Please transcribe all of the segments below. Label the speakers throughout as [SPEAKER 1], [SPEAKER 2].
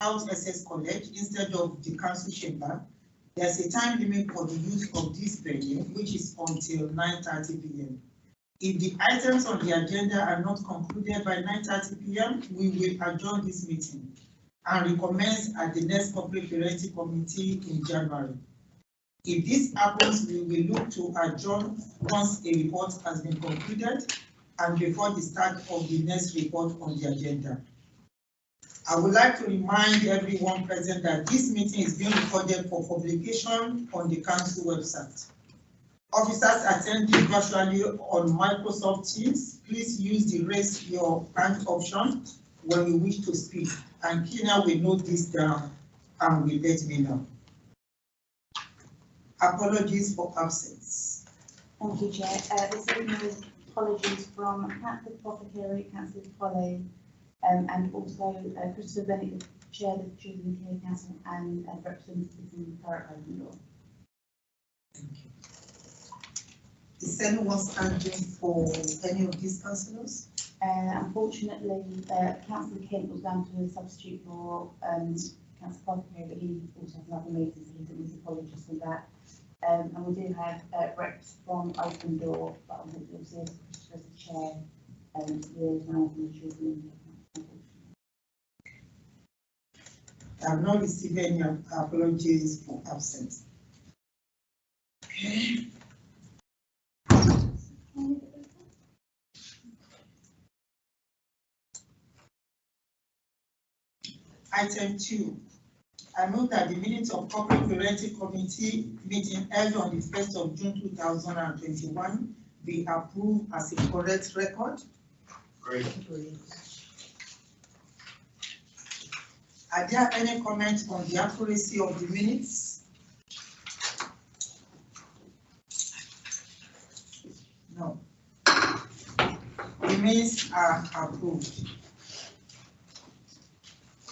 [SPEAKER 1] out SS College instead of the council chamber, there's a time limit for the use of this venue, which is until 9:30 p.m. If the items on the agenda are not concluded by 9:30 p.m., we will adjourn this meeting and recommence at the next public parenting committee in January. If this happens, we will look to adjourn once a report has been concluded and before the start of the next report on the agenda. I would like to remind everyone present that this meeting is being recorded for publication on the council website. Officers attending virtually on Microsoft Teams, please use the raise your hand option when you wish to speak, and Kina will note this down and will let me know. Apologies for absence.
[SPEAKER 2] Thank you, Chair. This evening is apologies from Councillor Poppakiri, Councillor Polly, and also Christopher Bennett, the Chair of the Children and Care Council, and representatives in the Thurrock Open Door.
[SPEAKER 1] Thank you. Is anyone standing for any of these councillors?
[SPEAKER 2] Unfortunately, Councillor Kent was down to a substitute for Councillor Poppakiri, but he also has another meeting, so he sends apologies for that. And we do have reps from Open Door, but unfortunately, as Christopher as the Chair, liaison from the Children and Care Council.
[SPEAKER 1] I have not received any apologies for absence. Okay. Item 2. I move that the minutes of Public Parenting Committee meeting held on the 1st of June 2021 be approved as a correct record.
[SPEAKER 3] Great.
[SPEAKER 1] Are there any comments on the accuracy of the minutes? No. The minutes are approved.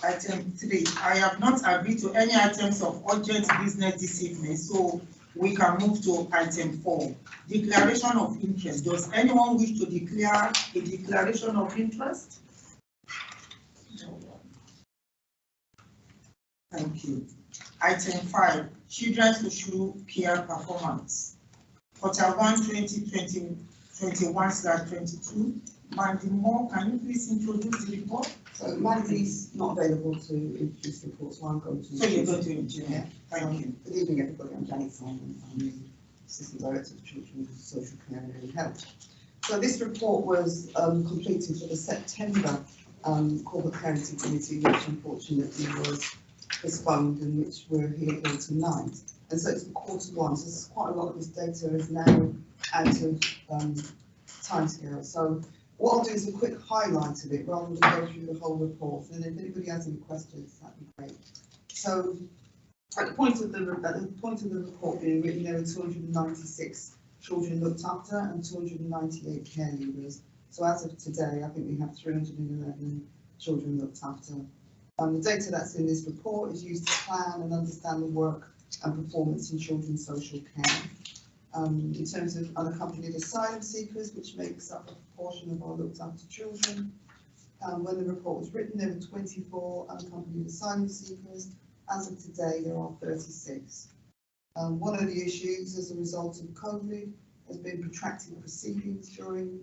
[SPEAKER 1] Item 3, I have not agreed to any items of urgent business this evening, so we can move to item 4, declaration of interest. Does anyone wish to declare a declaration of interest? No. Thank you. Item 5, children's social care performance. Quarter 1, 2021/22. Mandy Moore, can you please introduce the report?
[SPEAKER 4] So Mandy's not available to introduce the report, so I'm going to.
[SPEAKER 1] So you're going to engineer. Thank you.
[SPEAKER 4] Good evening, everybody. I'm Janet Simon. I'm the Assistant Director of Children's Social Care and Early Health. So this report was completed for the September Corporate Parenting Committee, which unfortunately was postponed and which we're here tonight. And so it's for quarter 1. So there's quite a lot of this data is now out of timescale. So what I'll do is a quick highlight of it rather than go through the whole report. And if anybody has any questions, that'd be great. So at the point of the report being written, there were 296 children looked after and 298 care leavers. So as of today, I think we have 311 children looked after. The data that's in this report is used to plan and understand the work and performance in children's social care. In terms of unaccompanied asylum seekers, which makes up a proportion of our looked after children. When the report was written, there were 24 unaccompanied asylum seekers. As of today, there are 36. One of the issues as a result of COVID has been protracted proceedings during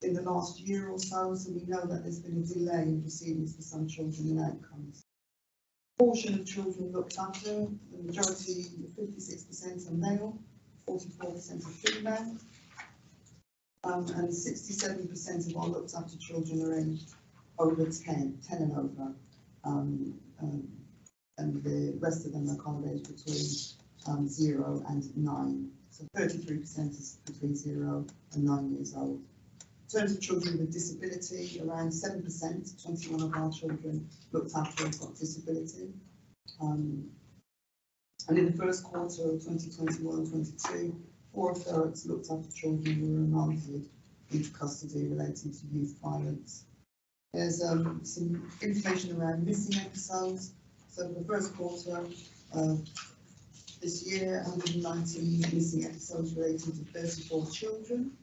[SPEAKER 4] in the last year or so, so we know that there's been a delay in proceedings for some children and outcomes. Portion of children looked after, the majority, 56% are male, 44% are female, and 67% of our looked after children are aged over 10 and over, and the rest of them are kind of aged between 0 and 9. So 33% is between 0 and 9 years old. In terms of children with disability, around 7%, 21 of our children looked after have got disability. And in the first quarter of 2021-22, 4 of Thurrock's looked after children were remanded into custody relating to youth violence. There's some information around missing episodes. So for the first quarter this year, 119 missing episodes relating to 34 children.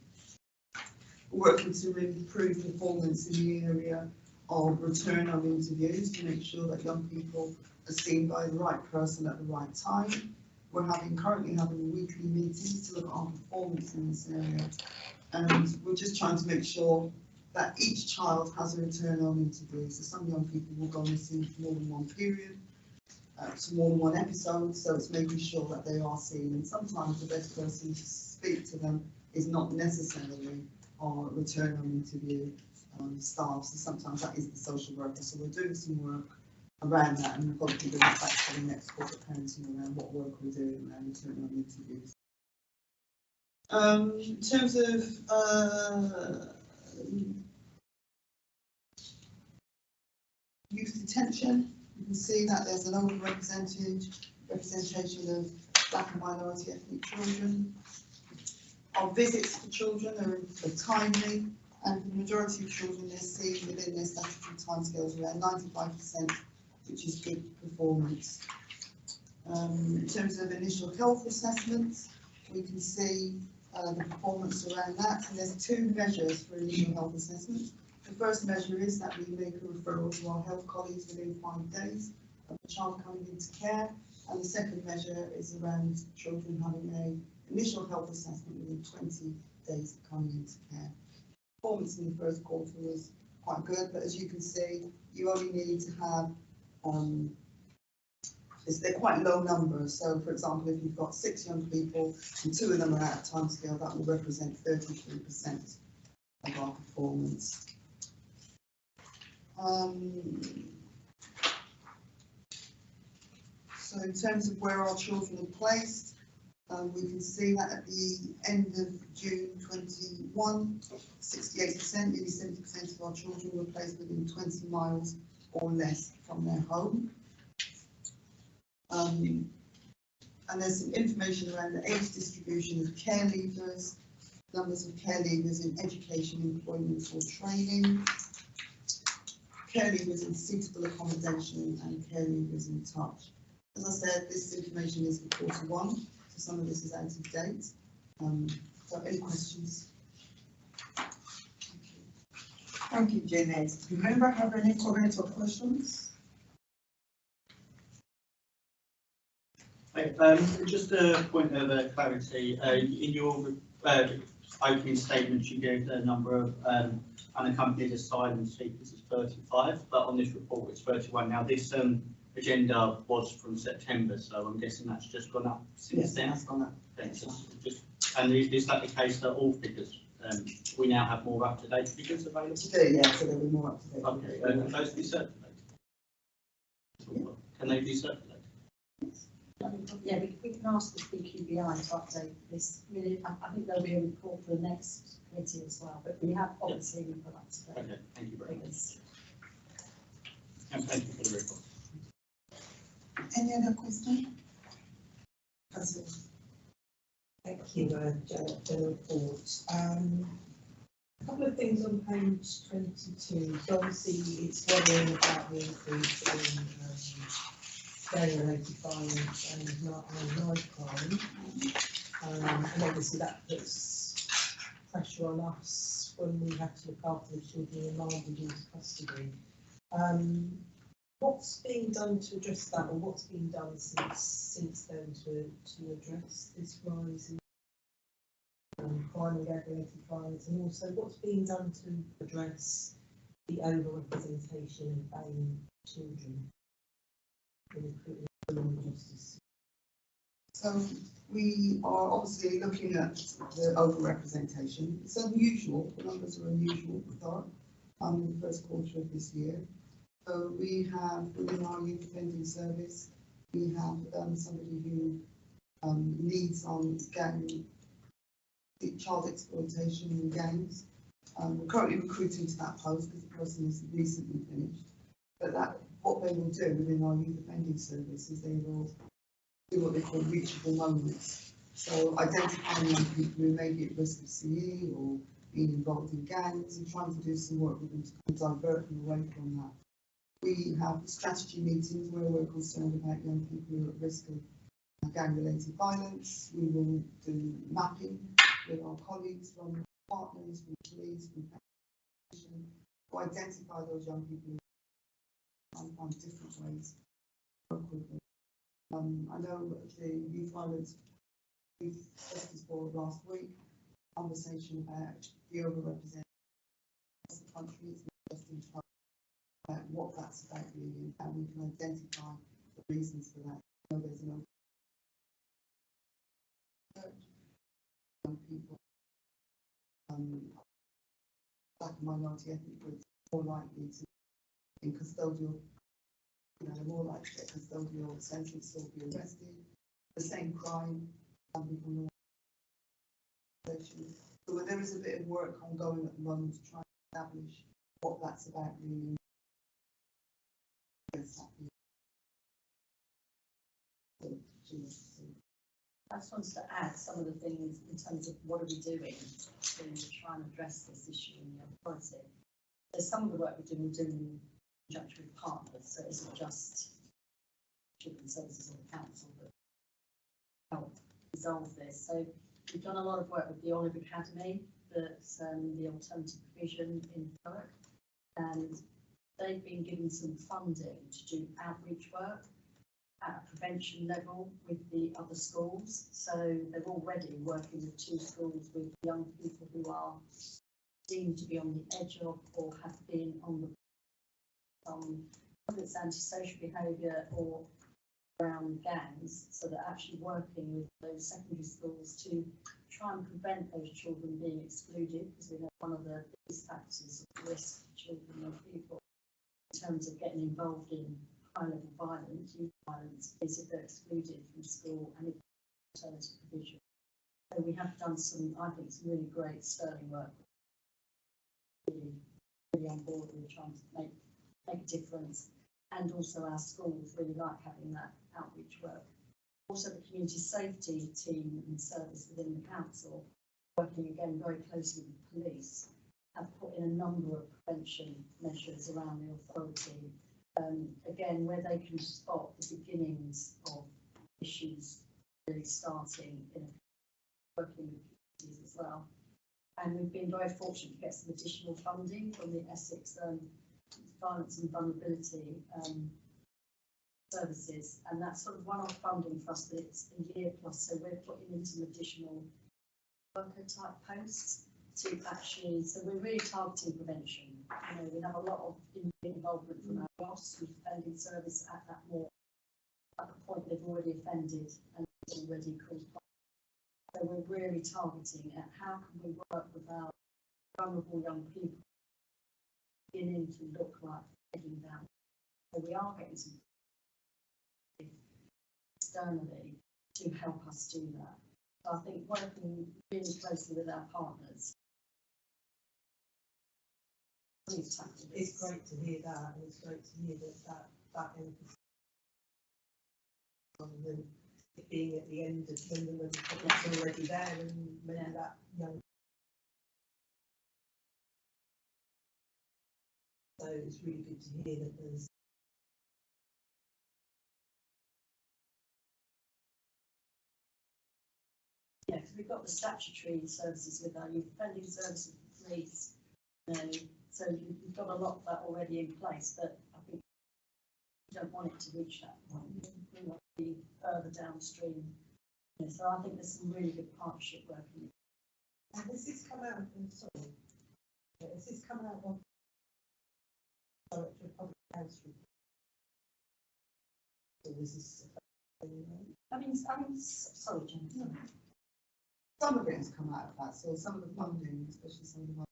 [SPEAKER 4] We're working to improve performance in the area of return on interviews to make sure that young people are seen by the right person at the right time. We're currently having weekly meetings to look at our performance in this area, and we're just trying to make sure that each child has a return on interview. So some young people will go and see more than one period, to more than one episode, so it's making sure that they are seen. And sometimes the best person to speak to them is not necessarily our return on interview staff. So sometimes that is the social worker. So we're doing some work around that, and we'll probably bring it back to the next corporate parenting around what work we're doing around return on interviews. In terms of youth detention, you can see that there's an overrepresentation of black and minority ethnic children. Our visits to children are timely, and the majority of children they're seen within their statutory timescales around 95%, which is good performance. In terms of initial health assessments, we can see the performance around that, and there's two measures for initial health assessment. The first measure is that we make a referral to our health colleagues within 5 days of the child coming into care, and the second measure is around children having an initial health assessment within 20 days of coming into care. Performance in the first quarter was quite good, but as you can see, you only need to have they're quite low numbers. So, for example, if you've got 6 young people and 2 of them are out of timescale, that will represent 33% of our performance. So in terms of where our children are placed, we can see that at the end of June 21, 68%, nearly 70% of our children were placed within 20 miles or less from their home. And there's some information around the age distribution of care leavers, numbers of care leavers in education, employment or training, care leavers in suitable accommodation and care leavers in touch. As I said, this information is for quarter 1, so some of this is out of date. So any questions?
[SPEAKER 1] Thank you, Janet. Do you member have any comments or questions?
[SPEAKER 3] Just a point of clarity. In your opening statement, you gave the number of unaccompanied asylum seekers as 35, but on this report it's 31. Now this agenda was from September, so I'm guessing that's just gone up since then.
[SPEAKER 4] That's gone up.
[SPEAKER 3] Thanks. And is that the case that all figures, we now have more up-to-date figures available?
[SPEAKER 4] Yeah, so there'll be more up to date.
[SPEAKER 3] Okay, can those be circulated?
[SPEAKER 4] Yeah.
[SPEAKER 3] Can they be circulated?
[SPEAKER 5] Yeah, we can ask the PQBI to update this. Really, I think there'll be a report for the next committee as well, but we have obviously we put up to date.
[SPEAKER 3] Okay, thank you very much. And thank you for the report.
[SPEAKER 1] Any other question?
[SPEAKER 6] Thank you, Janet, for the report. A couple of things on page 22. So obviously it's worrying about the increase in gang-related violence and knife crime. And obviously that puts pressure on us when we have to look after the children remanded into custody. What's being done to address that, or what's been done since then to address this rise in crime and gang-related violence, and also what's being done to address the over-representation of BAME children in the criminal justice?
[SPEAKER 4] So we are obviously looking at the over-representation. It's unusual, the numbers are unusual for Thurrock in the first quarter of this year. So we have, within our youth offending service, we have somebody who leads on child exploitation in gangs. We're currently recruiting to that post because the person is recently finished. But what they will do within our youth offending service is they will do what they call reachable moments. So identifying young people who may be at risk of CE or being involved in gangs and trying to do some work with them to divert them away from that. We have strategy meetings where we're concerned about young people who are at risk of gang-related violence. We will do mapping with our colleagues, from partners, with police, with to identify those young people and find different ways to work with them. I know the Youth Violence Youth Justice Board last week, conversation about the overrepresentation across the country. It's not just in trouble, about what that's about really, and how we can identify the reasons for that. I know there's an young people, black and minority ethnic groups, more likely to be in custodial, they're more likely to get custodial sentence or be arrested. The same crime, from so there is a bit of work ongoing at the moment to try and establish what that's about really.
[SPEAKER 5] I just wanted to add some of the things in terms of what are we doing to try and address this issue in the authority. So some of the work we're doing in conjunction with partners, so it isn't just children's services or the council that help resolve this. So we've done a lot of work with the Olive Academy, that's the alternative provision in Thurrock, and they've been given some funding to do outreach work at a prevention level with the other schools. So they're already working with 2 schools with young people who are deemed to be on the edge of or have been on the whether it's antisocial behaviour or around gangs, so they're actually working with those secondary schools to try and prevent those children being excluded, because we know one of the biggest factors of risk for children and people in terms of getting involved in high-level violence, youth violence, is if they're excluded from school and it's alternative provision. So we have done some, I think, some really great sterling work. Really on board, we're trying to make a difference, and also our schools really like having that outreach work. Also the community safety team and service within the council, working again very closely with police, have put in a number of prevention measures around the authority, again where they can spot the beginnings of issues really starting in working with communities as well. And we've been very fortunate to get some additional funding from the Essex Violence and Vulnerability services, and that's sort of one-off funding for us, but it's a year plus, so we're putting in some additional worker type posts to actually, so we're really targeting prevention. You know, we have a lot of involvement from our boss who's offending service at that more, at the point they've already offended and already caused harm. So we're really targeting at how can we work with our vulnerable young people beginning to look like heading down. So we are getting some externally to help us do that. So I think working really closely with our partners.
[SPEAKER 6] It's great to hear that, and it's great to hear that emphasis rather than it being at the end of when the public's already there and maybe that young. So it's really good to hear that there's
[SPEAKER 5] because we've got the statutory services with our youth offending services, the police, so we've got a lot of that already in place, but I think we don't want it to reach that point. We want to be further downstream. So I think there's some really good partnership working.
[SPEAKER 6] and this has come out, this has come out on Director of Public Health report. So this is
[SPEAKER 5] I mean, sorry, Jen.
[SPEAKER 4] Some of it has come out of that, so some of the funding, especially some of the money,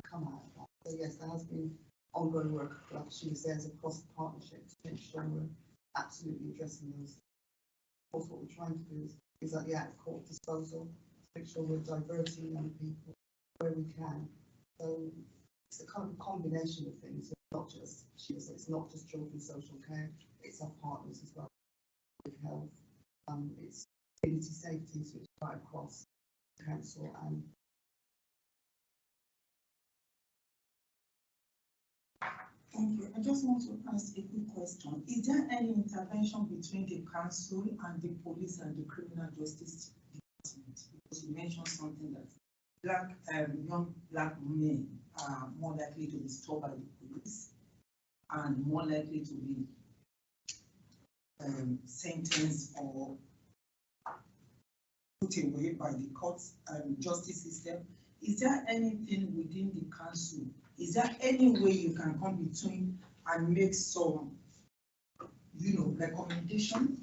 [SPEAKER 4] come out of that. So yes, there has been ongoing work, like she says, across the partnership to make sure we're absolutely addressing those. Of course, what we're trying to do is at the out-of-court disposal, to make sure we're diverting young people where we can. So it's a kind of combination of things. It's not just, she says, it's not just children's social care, it's our partners as well, with health. It's community safety, so it's right across the council and
[SPEAKER 1] Thank you. I just want to ask a quick question. Is there any intervention between the council and the police and the criminal justice department? Because you mentioned something that young black men are more likely to be stopped by the police and more likely to be sentenced or put away by the courts and justice system. Is there anything within the council? Is there any way you can come between and make some, recommendation?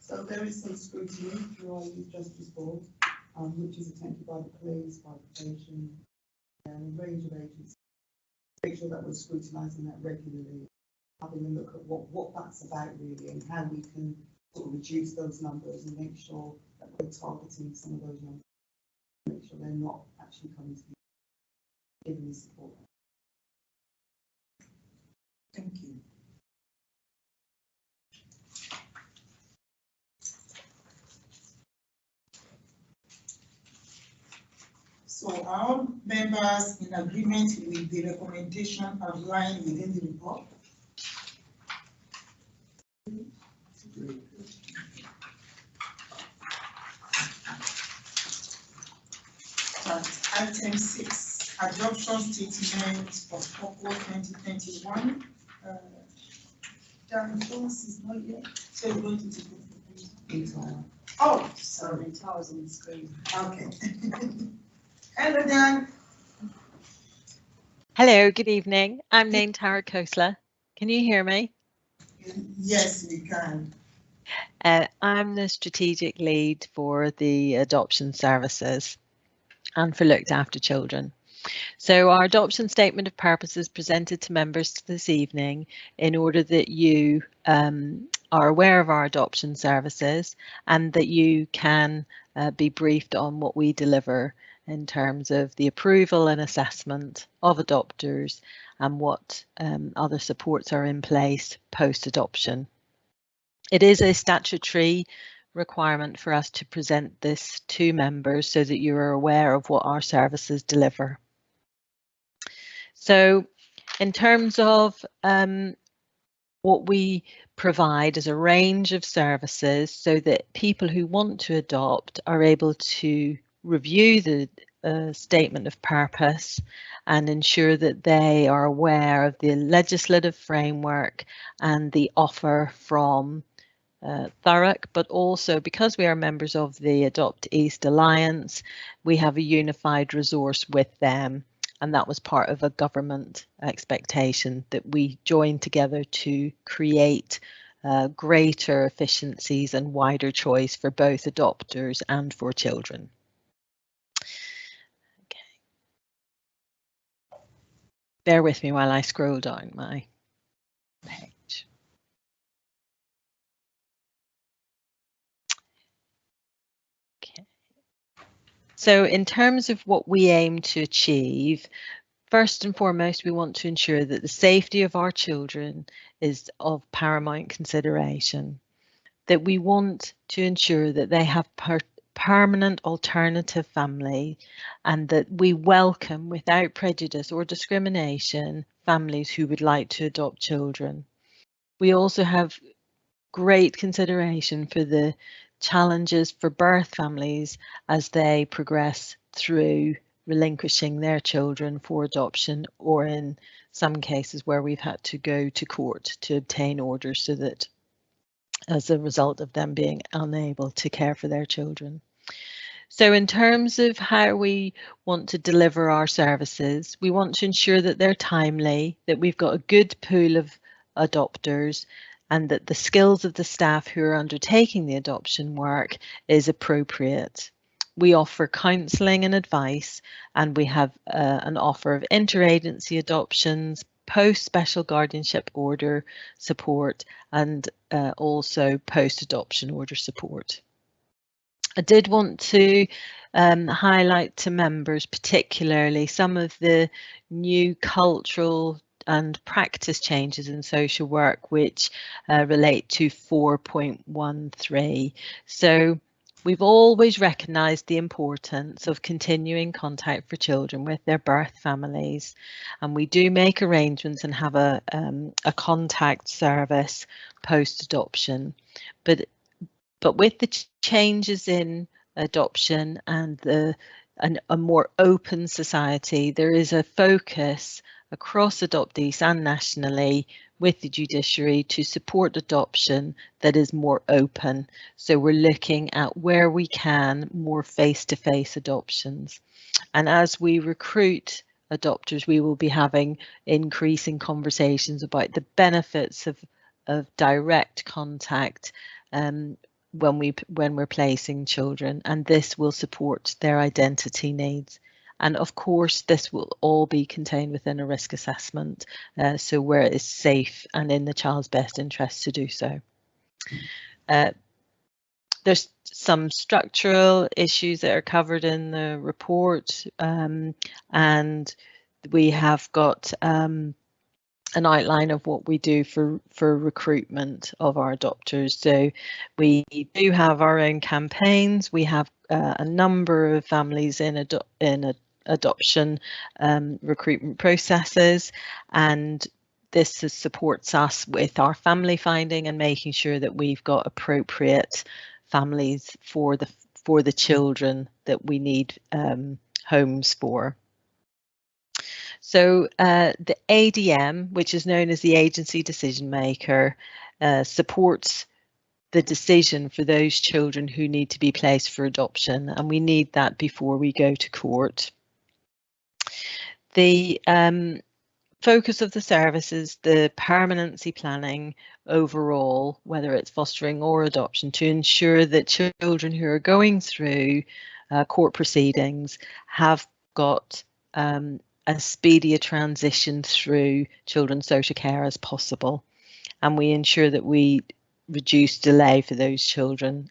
[SPEAKER 4] So there is some scrutiny through our Youth Justice Board, which is attended by the police, by probation, and a range of agencies. Make sure that we're scrutinising that regularly, having a look at what that's about really, and how we can sort of reduce those numbers and make sure that we're targeting some of those numbers, make sure they're not actually coming to be given the support.
[SPEAKER 1] Thank you. So are all members in agreement with the recommendation outlined within the report? Item 6, adoption statement of purpose 2021. Dan Jones is not here, so we're going to take it. Oh, sorry,
[SPEAKER 5] Towers on the screen.
[SPEAKER 1] okay. Hello, Dan.
[SPEAKER 7] Hello, good evening. I'm named Thurrock. Can you hear me?
[SPEAKER 1] Yes, we can.
[SPEAKER 7] I'm the strategic lead for the adoption services and for looked after children. So our adoption statement of purpose is presented to members this evening in order that you are aware of our adoption services and that you can be briefed on what we deliver in terms of the approval and assessment of adopters and what other supports are in place post-adoption. It is a statutory requirement for us to present this to members so that you are aware of what our services deliver. So in terms of what we provide as a range of services so that people who want to adopt are able to review the statement of purpose and ensure that they are aware of the legislative framework and the offer from Thurrock, but also because we are members of the Adopt East Alliance, we have a unified resource with them, and that was part of a government expectation that we join together to create greater efficiencies and wider choice for both adopters and for children. Okay. Bear with me while I scroll down my page. So in terms of what we aim to achieve, first and foremost, we want to ensure that the safety of our children is of paramount consideration, that we want to ensure that they have permanent alternative family and that we welcome without prejudice or discrimination families who would like to adopt children. We also have great consideration for the challenges for birth families as they progress through relinquishing their children for adoption, or in some cases where we've had to go to court to obtain orders so that as a result of them being unable to care for their children. So in terms of how we want to deliver our services, we want to ensure that they're timely, that we've got a good pool of adopters, and that the skills of the staff who are undertaking the adoption work is appropriate. We offer counselling and advice, and we have an offer of interagency adoptions, post-special guardianship order support, and also post-adoption order support. I did want to highlight to members particularly some of the new cultural and practice changes in social work which relate to 4.13. So we've always recognised the importance of continuing contact for children with their birth families, and we do make arrangements and have a contact service post-adoption. But But with the changes in adoption and a more open society, there is a focus across adoptees and nationally with the judiciary to support adoption that is more open. So we're looking at where we can more face-to-face adoptions. And as we recruit adopters, we will be having increasing conversations about the benefits of direct contact when we're placing children, and this will support their identity needs. And of course, this will all be contained within a risk assessment, so where it is safe and in the child's best interest to do so. There's some structural issues that are covered in the report, and we have got an outline of what we do for recruitment of our adopters. So we do have our own campaigns. We have a number of families in adoption recruitment processes, and this supports us with our family finding and making sure that we've got appropriate families for the children that we need homes for. So the ADM, which is known as the agency decision maker, supports the decision for those children who need to be placed for adoption, and we need that before we go to court. The focus of the service is the permanency planning overall, whether it's fostering or adoption, to ensure that children who are going through court proceedings have got as speedy a transition through children's social care as possible, and we ensure that we reduce delay for those children,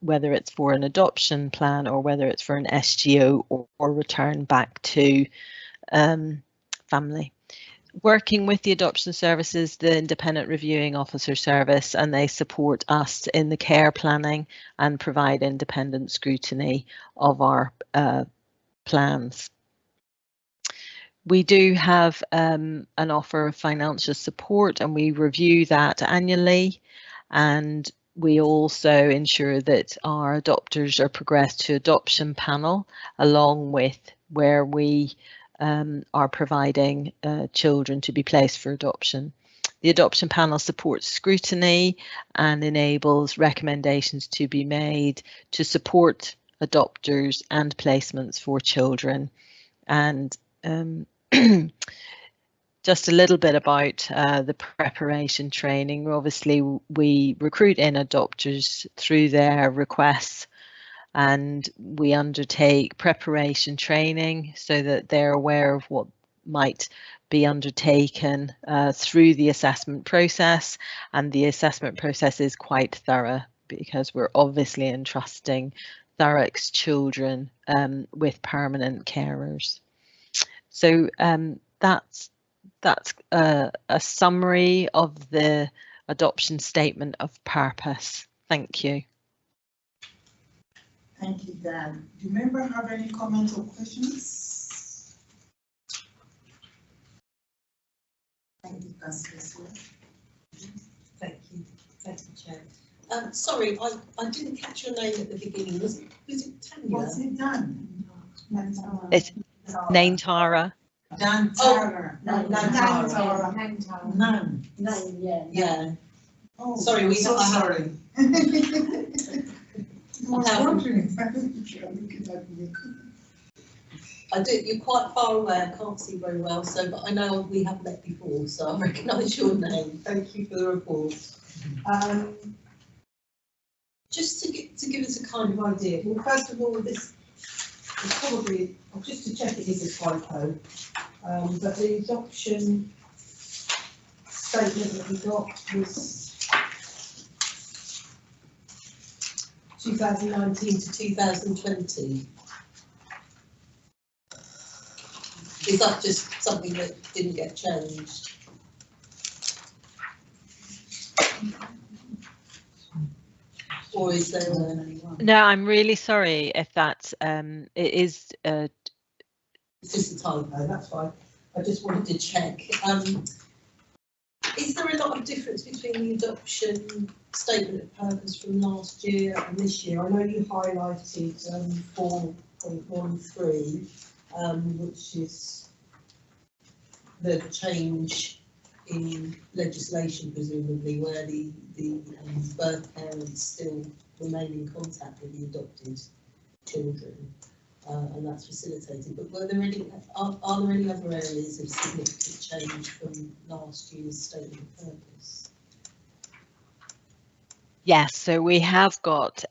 [SPEAKER 7] whether it's for an adoption plan or whether it's for an SGO or return back to family. Working with the adoption services, the independent reviewing officer service, and they support us in the care planning and provide independent scrutiny of our plans. We do have an offer of financial support, and we review that annually, and we also ensure that our adopters are progressed to adoption panel, along with where we are providing children to be placed for adoption. The adoption panel supports scrutiny and enables recommendations to be made to support adopters and placements for children. And just a little bit about the preparation training. Obviously, we recruit in adopters through their requests, and we undertake preparation training so that they're aware of what might be undertaken through the assessment process. And the assessment process is quite thorough because we're obviously entrusting Thurrock's children with permanent carers. So that's a summary of the adoption statement of purpose. Thank you.
[SPEAKER 1] Thank you, Dan. Do you member have any comments or questions? Thank you, Councillor.
[SPEAKER 6] Thank you, Chair. Sorry, I didn't catch your name at the beginning. Was it Tanya?
[SPEAKER 1] What's it done?
[SPEAKER 7] It's Naintara.
[SPEAKER 1] Dan Tara. None.
[SPEAKER 6] Yeah.
[SPEAKER 1] Oh,
[SPEAKER 6] sorry,
[SPEAKER 1] I'm so sorry. I was wondering if I looking at me.
[SPEAKER 6] I do. You're quite far away. I can't see very well. So, but I know we have met before, so I recognise your name. Thank you for the report. Just to give us a kind of idea. Well, first of all, this is probably just to check it is a typo, but the adoption statement that we got was 2019 to 2020. Is that just something that didn't get changed? Or is there
[SPEAKER 7] No, I'm really sorry if that's it is
[SPEAKER 6] it's just a typo, that's fine. I just wanted to check. Is there a lot of difference between the adoption statement of purpose from last year and this year? I know you highlighted 4.13, which is the change in legislation, presumably, where the birth parents still remain in contact with the adopted children, and that's facilitated. But are there any other areas of significant change from last year's statement of purpose?
[SPEAKER 7] Yes, so we have got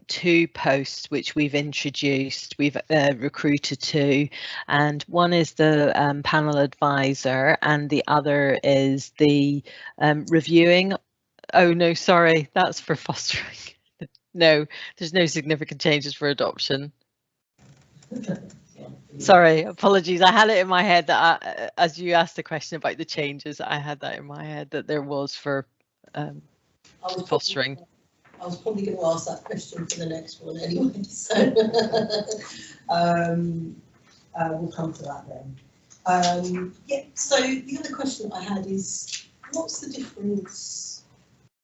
[SPEAKER 7] 2 posts which we've introduced. We've recruited 2, and one is the panel advisor, and the other is the reviewing. Oh no, sorry, that's for fostering. No, there's no significant changes for adoption. Sorry, apologies. I had it in my head that as you asked the question about the changes, I had that in my head that there was for fostering.
[SPEAKER 6] I was probably going to ask that question for the next one anyway, so we'll come to that then. Yeah, so the other question I had is, what's the difference?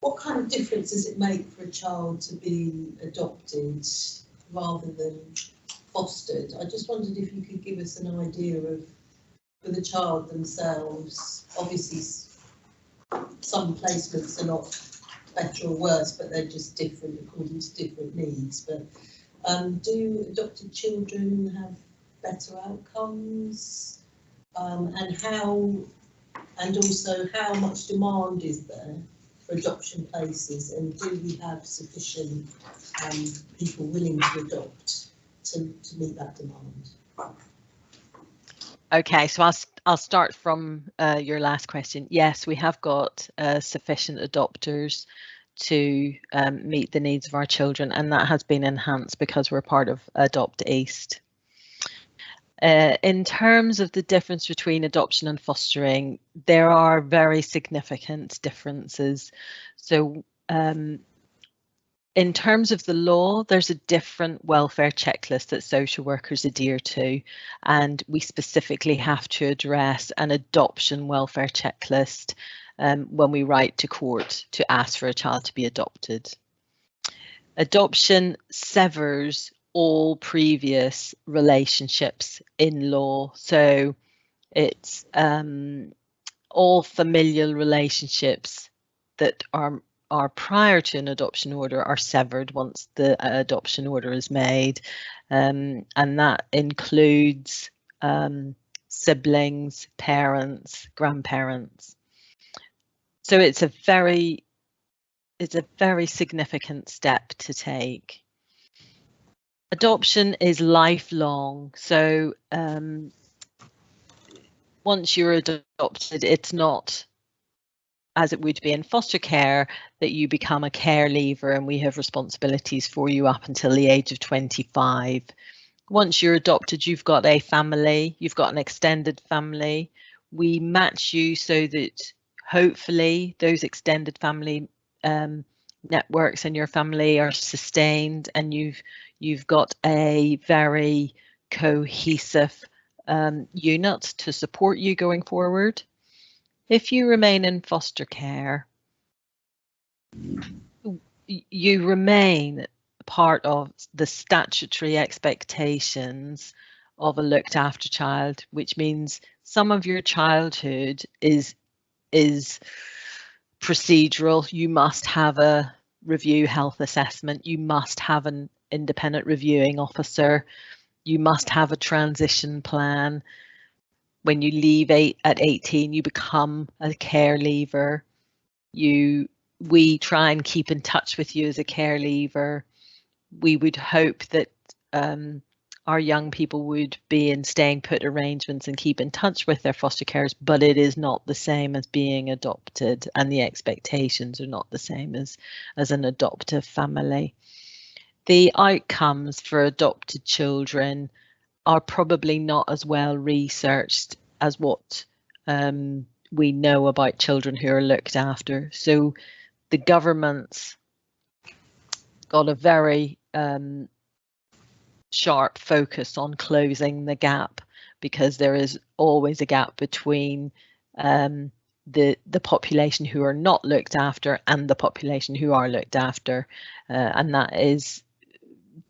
[SPEAKER 6] What kind of difference does it make for a child to be adopted rather than fostered? I just wondered if you could give us an idea of, for the child themselves, obviously some placements are not better or worse, but they're just different according to different needs. But do adopted children have better outcomes? And also how much demand is there for adoption places, and do we have sufficient people willing to adopt to meet that demand?
[SPEAKER 7] Okay, so I'll start from your last question. Yes, we have got sufficient adopters to meet the needs of our children, and that has been enhanced because we're part of Adopt East. In terms of the difference between adoption and fostering, there are very significant differences. So in terms of the law, there's a different welfare checklist that social workers adhere to, and we specifically have to address an adoption welfare checklist when we write to court to ask for a child to be adopted. Adoption severs all previous relationships in law, so it's all familial relationships that are prior to an adoption order are severed once the adoption order is made, and that includes siblings, parents, grandparents. So it's a very significant step to take. Adoption is lifelong, so once you're adopted, it's not as it would be in foster care that you become a care leaver and we have responsibilities for you up until the age of 25. Once you're adopted, you've got a family, you've got an extended family. We match you so that hopefully those extended family networks in your family are sustained, and you've got a very cohesive unit to support you going forward. If you remain in foster care, you remain part of the statutory expectations of a looked after child, which means some of your childhood is procedural. You must have a review health assessment, you must have an independent reviewing officer, you must have a transition plan. When you leave at 18, you become a care leaver. We try and keep in touch with you as a care leaver. We would hope that our young people would be in staying put arrangements and keep in touch with their foster carers, but it is not the same as being adopted, and the expectations are not the same as an adoptive family. The outcomes for adopted children are probably not as well researched as what we know about children who are looked after. So the government's got a very sharp focus on closing the gap, because there is always a gap between the population who are not looked after and the population who are looked after, and that is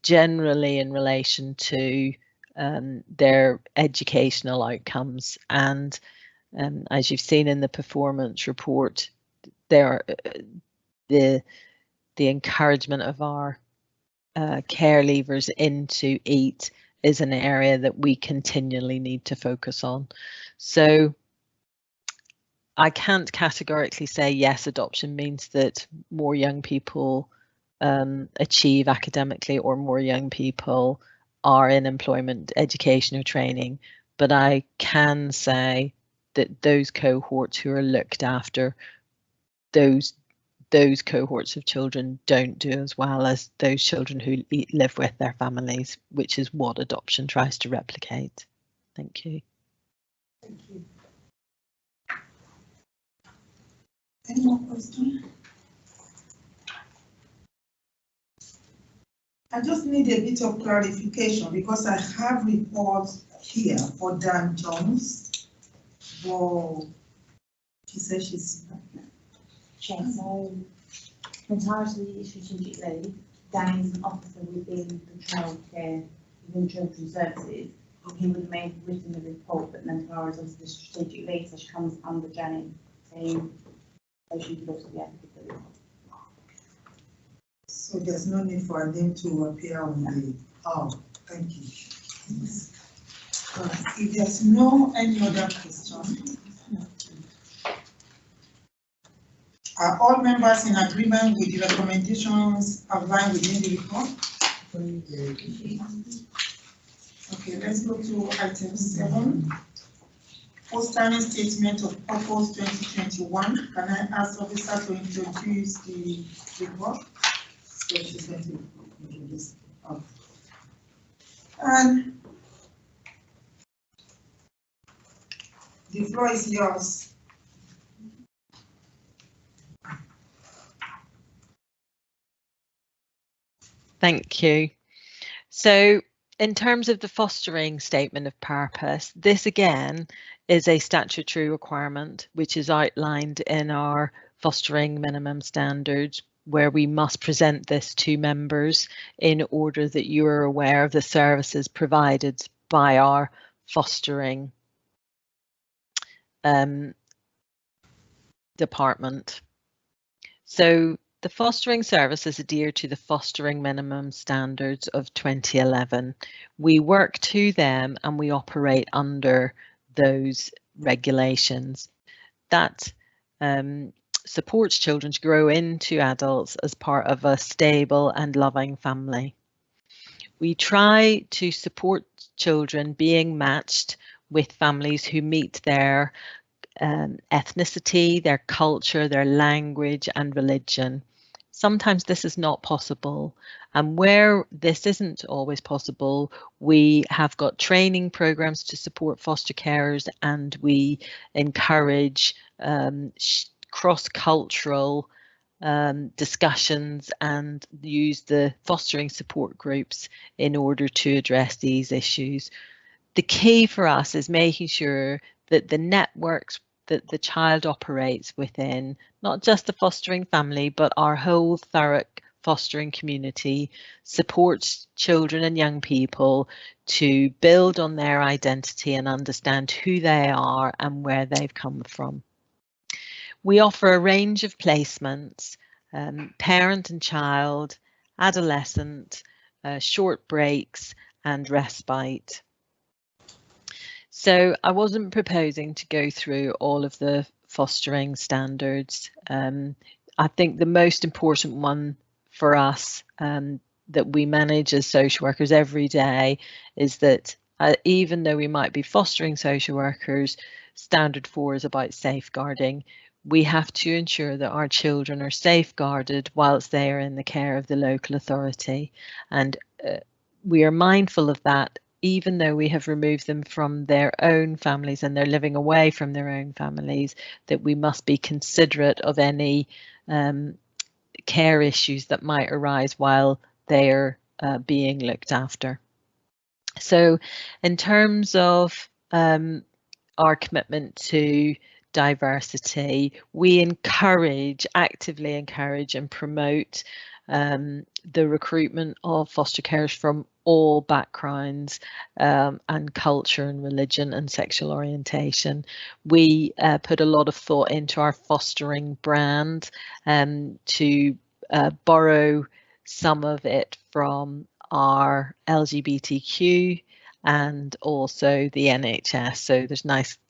[SPEAKER 7] generally in relation to their educational outcomes. And as you've seen in the performance report, there the encouragement of our care leavers into EAT is an area that we continually need to focus on. So I can't categorically say yes, adoption means that more young people achieve academically or more young people are in employment, education or training, but I can say that those cohorts who are looked after, those cohorts of children don't do as well as those children who live with their families, which is what adoption tries to replicate. Thank you.
[SPEAKER 1] Thank you. Any more questions? I just need a bit of clarification because I have reports here for Dan Jones. Well, she says she's
[SPEAKER 2] Chair, so entirely strategic lead, Dan is an officer within the childcare, within children's services. He would have written the report, but Mentara is obviously the strategic lead, so she comes under Janet's team, so she could also be able to do the report.
[SPEAKER 1] So there's no need for a name to appear on the, thank you. If there's no any other question, are all members in agreement with the recommendations outlined within the report? Okay, let's go to item 7. Fostering Statement of Purpose 2021. Can I ask officer to introduce the report? And the floor is yours.
[SPEAKER 7] Thank you. So in terms of the fostering statement of purpose, this again is a statutory requirement which is outlined in our fostering minimum standards, where we must present this to members in order that you are aware of the services provided by our fostering department. So the fostering services adhere to the fostering minimum standards of 2011. We work to them and we operate under those regulations. That supports children to grow into adults as part of a stable and loving family. We try to support children being matched with families who meet their ethnicity, their culture, their language and religion. Sometimes this is not possible, and where this isn't always possible, we have got training programs to support foster carers, and we encourage cross-cultural discussions and use the fostering support groups in order to address these issues. The key for us is making sure that the networks that the child operates within, not just the fostering family, but our whole Thurrock fostering community, supports children and young people to build on their identity and understand who they are and where they've come from. We offer a range of placements, parent and child, adolescent, short breaks and respite. So I wasn't proposing to go through all of the fostering standards. I think the most important one for us that we manage as social workers every day is that even though we might be fostering social workers, standard 4 is about safeguarding. We have to ensure that our children are safeguarded whilst they are in the care of the local authority, and we are mindful of that even though we have removed them from their own families and they're living away from their own families, that we must be considerate of any care issues that might arise while they're being looked after. So in terms of our commitment to diversity. We actively encourage and promote the recruitment of foster carers from all backgrounds and culture and religion and sexual orientation. We put a lot of thought into our fostering brand to borrow some of it from our LGBTQ and also the NHS. So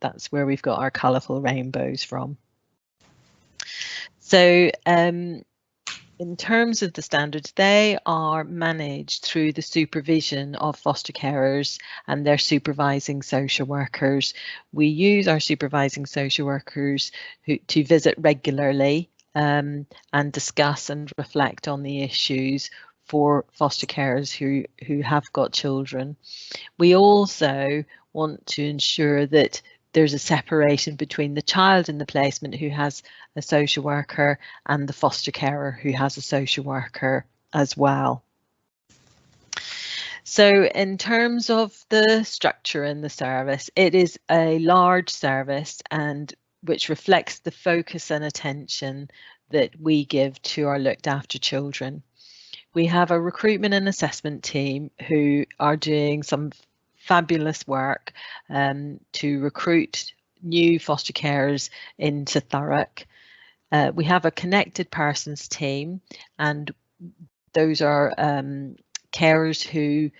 [SPEAKER 7] that's where we've got our colourful rainbows from. So in terms of the standards, they are managed through the supervision of foster carers and their supervising social workers. We use our supervising social workers to visit regularly and discuss and reflect on the issues for foster carers who have got children. We also want to ensure that there's a separation between the child in the placement who has a social worker and the foster carer who has a social worker as well. So in terms of the structure in the service, it is a large service and which reflects the focus and attention that we give to our looked after children. We have a recruitment and assessment team who are doing some fabulous work to recruit new foster carers into Thurrock. We have a connected persons team, and those are carers who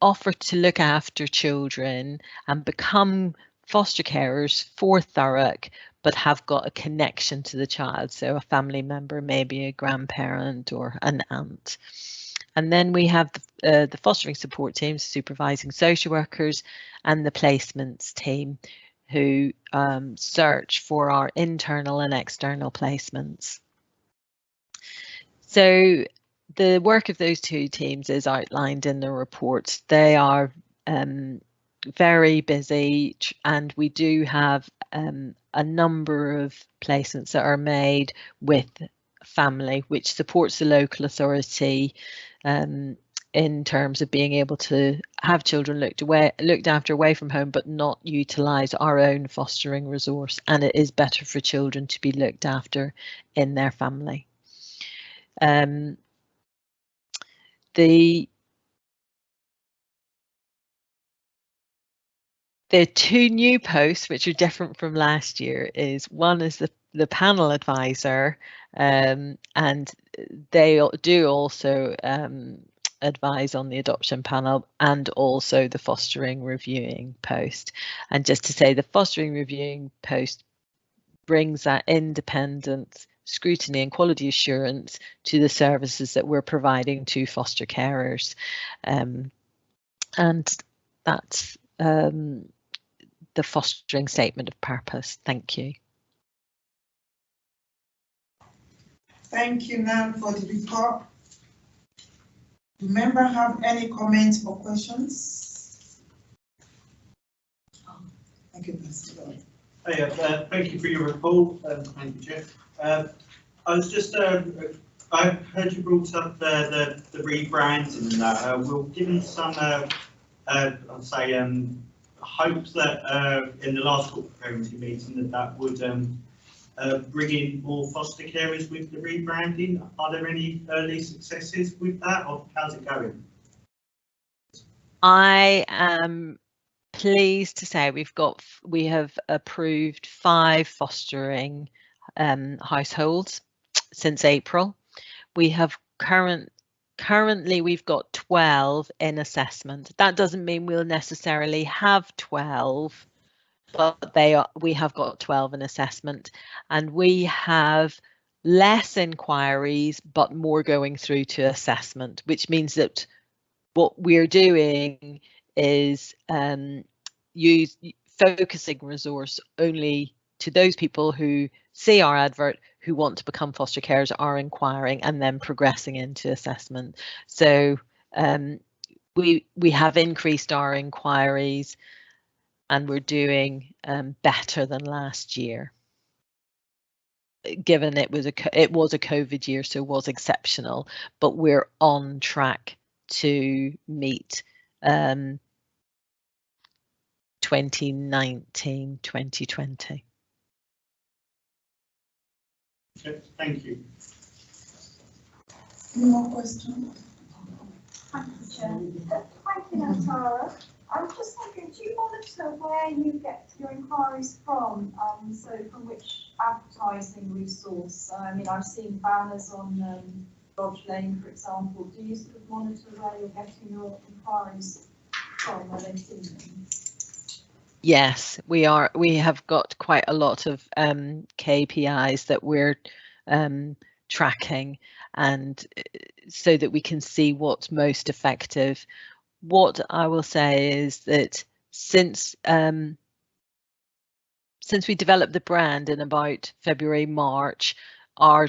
[SPEAKER 7] offer to look after children and become foster carers for Thurrock, but have got a connection to the child. So a family member, maybe a grandparent or an aunt. And then we have the fostering support teams, supervising social workers, and the placements team who search for our internal and external placements. So the work of those two teams is outlined in the report. They are very busy, and we do have a number of placements that are made with family, which supports the local authority in terms of being able to have children looked after away from home, but not utilise our own fostering resource. And it is better for children to be looked after in their family. The two new posts which are different from last year is one is the panel advisor, and they do also advise on the adoption panel, and also the fostering reviewing post. And just to say, the fostering reviewing post brings that independent scrutiny and quality assurance to the services that we're providing to foster carers, and that's the fostering statement of purpose. Thank you.
[SPEAKER 1] Thank you, Nan, for the report. Do members have any comments or questions? Thank you, Pastor Lloyd.
[SPEAKER 3] Hey, thank you for your report. Thank you, Jeff. I was just, I heard you brought up the rebranding and that. We'll give you some, I'd say, hope that in the last corporate parenting meeting that would bring in more foster carers with the rebranding. Are there any early successes with that, or how's it going?
[SPEAKER 7] I am pleased to say we have approved 5 fostering households since April. We have currently we've got 12 in assessment. That doesn't mean we'll necessarily have 12, but we have got 12 in assessment, and we have less inquiries but more going through to assessment, which means that what we're doing is focusing resource only to those people who see our advert, who want to become foster carers, are inquiring and then progressing into assessment. So we have increased our inquiries, and we're doing better than last year. Given it was a COVID year, so it was exceptional, but we're on track to meet 2019-2020.
[SPEAKER 3] Okay, thank you.
[SPEAKER 1] Any more questions?
[SPEAKER 8] Thank you, Chair. Thank you, Tara. I'm just wondering, do you monitor where you get your inquiries from? So from which advertising resource? I mean, I've seen banners on Lodge Lane, for example. Do you sort of monitor where you're getting your inquiries from, where they've seen them?
[SPEAKER 7] Yes, we are. We have got quite a lot of KPIs that we're tracking, and so that we can see what's most effective. What I will say is that since we developed the brand in about February, March, our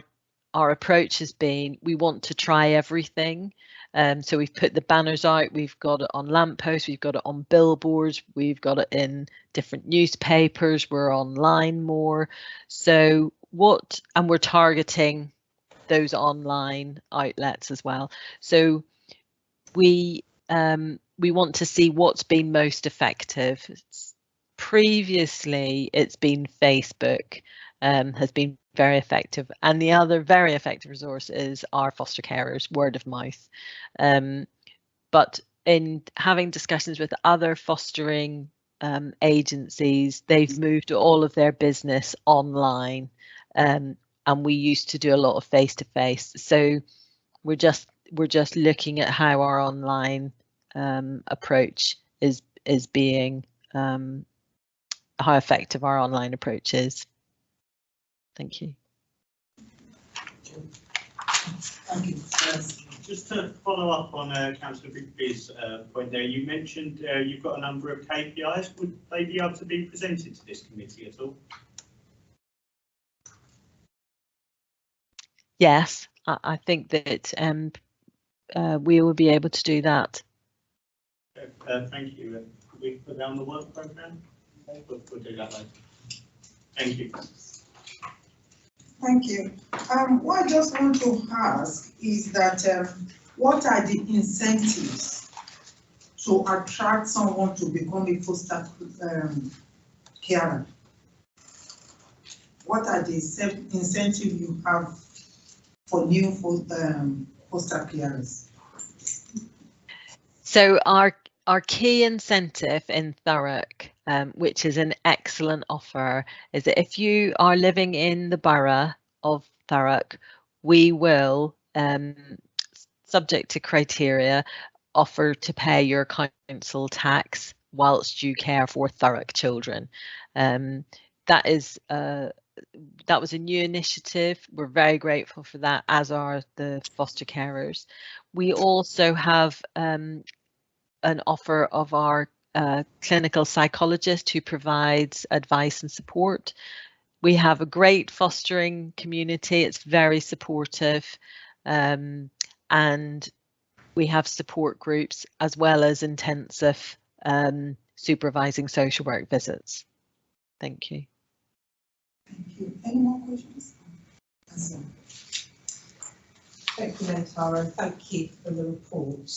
[SPEAKER 7] approach has been we want to try everything. So we've put the banners out, we've got it on lampposts, we've got it on billboards, we've got it in different newspapers, we're online more. So and we're targeting those online outlets as well. So we want to see what's been most effective. Previously, it's been Facebook, has been very effective, and the other very effective resource is our foster carers, word of mouth. But in having discussions with other fostering agencies, they've moved all of their business online, and we used to do a lot of face-to-face. So we're just looking at how our online approach is being, how effective our online approach is. Thank you.
[SPEAKER 1] Thank you.
[SPEAKER 3] Just to follow up on Councillor Bigby's point there, you mentioned you've got a number of KPIs. Would they be able to be presented to this committee at all?
[SPEAKER 7] Yes, I think that we will be able to do that.
[SPEAKER 3] Thank you. Could we put that on the work programme? We'll do that later. Thank you.
[SPEAKER 1] Thank you. What I just want to ask is that what are the incentives to attract someone to become a foster carer? What are the incentives you have for new foster carers?
[SPEAKER 7] So our key incentive in Thurrock, which is an excellent offer, is that if you are living in the borough of Thurrock, we will, subject to criteria, offer to pay your council tax whilst you care for Thurrock children. That was a new initiative. We're very grateful for that, as are the foster carers. We also have an offer of our clinical psychologist who provides advice and support. We have a great fostering community. It's very supportive, and we have support groups as well as intensive supervising social work visits. Thank you.
[SPEAKER 1] Thank you. Any more questions?
[SPEAKER 6] Thank you, Tara. Thank you for the report.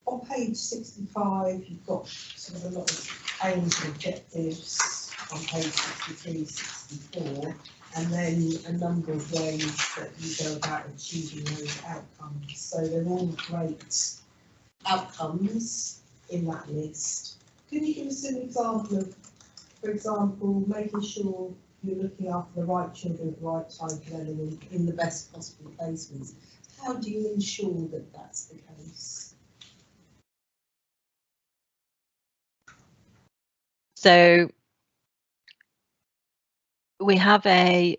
[SPEAKER 6] On page 65, you've got sort of a lot of aims and objectives on page 63, 64, and then a number of ways that you go about achieving those outcomes. So they're all great outcomes in that list. Can you give us an example of, for example, making sure you're looking after the right children at the right time for them in the best possible placements? How do you ensure that that's the case?
[SPEAKER 7] So we have a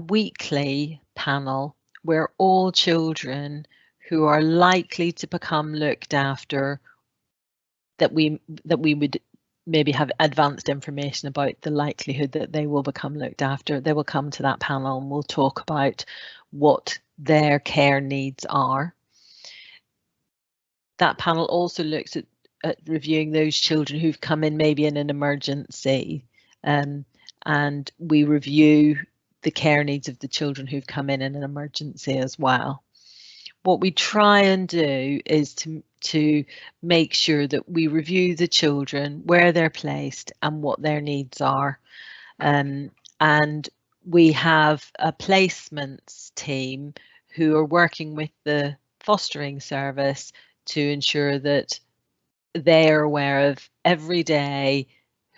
[SPEAKER 7] weekly panel where all children who are likely to become looked after, that we would maybe have advanced information about the likelihood that they will become looked after, they will come to that panel and we'll talk about what their care needs are. That panel also looks at reviewing those children who've come in maybe in an emergency, and we review the care needs of the children who've come in an emergency as well. What we try and do is to make sure that we review the children, where they're placed and what their needs are, and we have a placements team who are working with the fostering service to ensure that they are aware of every day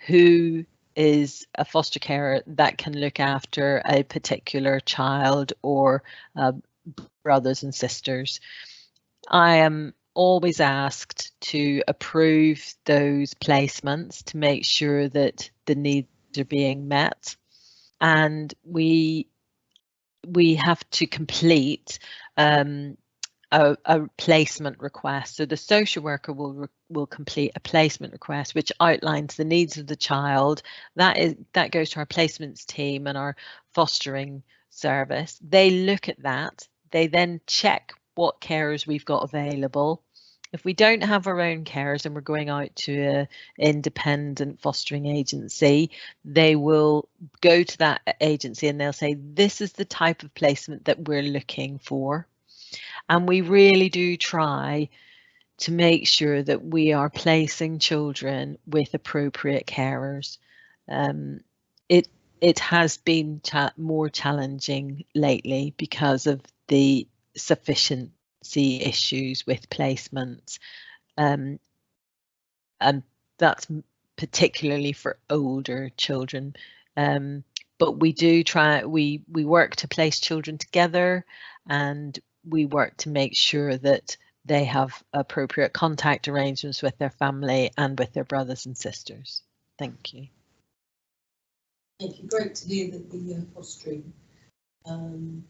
[SPEAKER 7] who is a foster carer that can look after a particular child or brothers and sisters. I am always asked to approve those placements to make sure that the needs are being met, and we have to complete a placement request. So the social worker will complete a placement request which outlines the needs of the child. That goes to our placements team and our fostering service. They look at that. They then check what carers we've got available. If we don't have our own carers and we're going out to an independent fostering agency, they will go to that agency and they'll say, this is the type of placement that we're looking for. And we really do try to make sure that we are placing children with appropriate carers. It has been more challenging lately because of the sufficiency issues with placements, and that's particularly for older children. But we do try, we work to place children together, and we work to make sure that they have appropriate contact arrangements with their family and with their brothers and sisters. Thank you.
[SPEAKER 6] Thank you. Great to hear that the fostering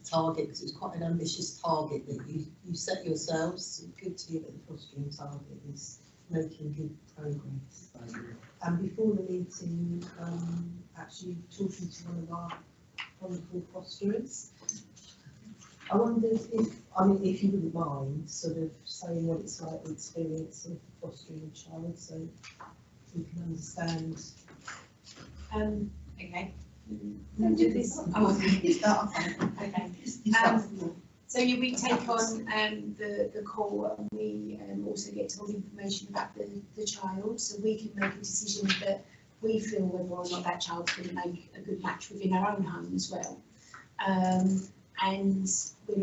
[SPEAKER 6] target, because it's quite an ambitious target that you set yourselves. It's good to hear that the fostering target is making good progress. And before the meeting, actually talking to one of our wonderful fosterers, I wondered if you wouldn't mind sort of saying what it's like, the experience of fostering a child, so we can understand.
[SPEAKER 9] Okay. We'll do this. Oh, okay. Start off. Okay. So we take on the call, and we also get told information about the child, so we can make a decision that we feel whether or not that child's going to make a good match within our own home as well. And we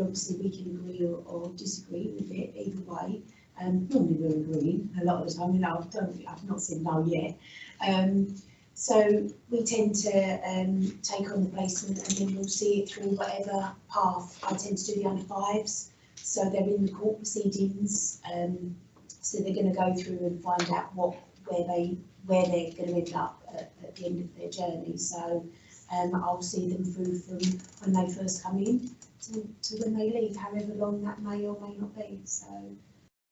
[SPEAKER 9] can agree or disagree with it either way. Normally we'll agree a lot of the time. I've not said no yet. So we tend to take on the placement, and then we'll see it through whatever path. I tend to do the under fives, so they're in the court proceedings. So they're going to go through and find out where they're going to end up at the end of their journey. So I'll see them through from when they first come in to when they leave, however long that may or may not be. So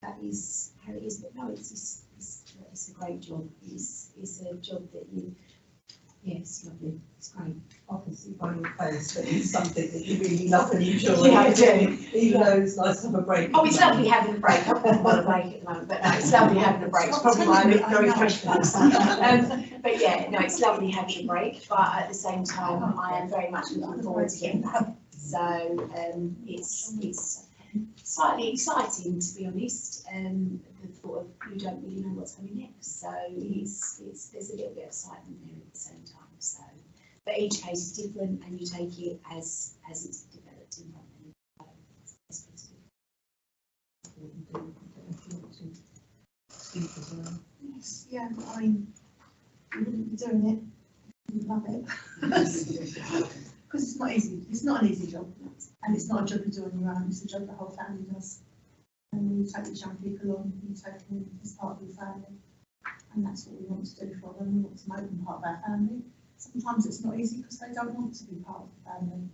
[SPEAKER 9] that is how it is. But no, it's a great job. It's a job that it's lovely. It's great.
[SPEAKER 6] I can see by your face that it's something that you really love and enjoy.
[SPEAKER 9] Yeah, I do.
[SPEAKER 6] Even though it's nice to have a break.
[SPEAKER 9] Oh, it's lovely having a break. I've got a break at the moment, but no, it's lovely having a break. It's probably why I look very fresh for this. But yeah, no, it's lovely having a break, but at the same time, I am very much looking forward to getting back. So it's slightly exciting, to be honest. The thought of you don't really know what's coming next, so there's a little bit of excitement there at the same time. So, but each case is different, and you take it as it's developed in front of you.
[SPEAKER 6] Yes, yeah, I mean, you wouldn't be doing it, you would love it. Because it's not easy. It's not an easy job, and it's not a job you do on your own. It's a job the whole family does. And when you take these young people on, you take them as part of your family, and that's what we want to do for them. We want to make them part of our family. Sometimes it's not easy because they don't want to be part of the family,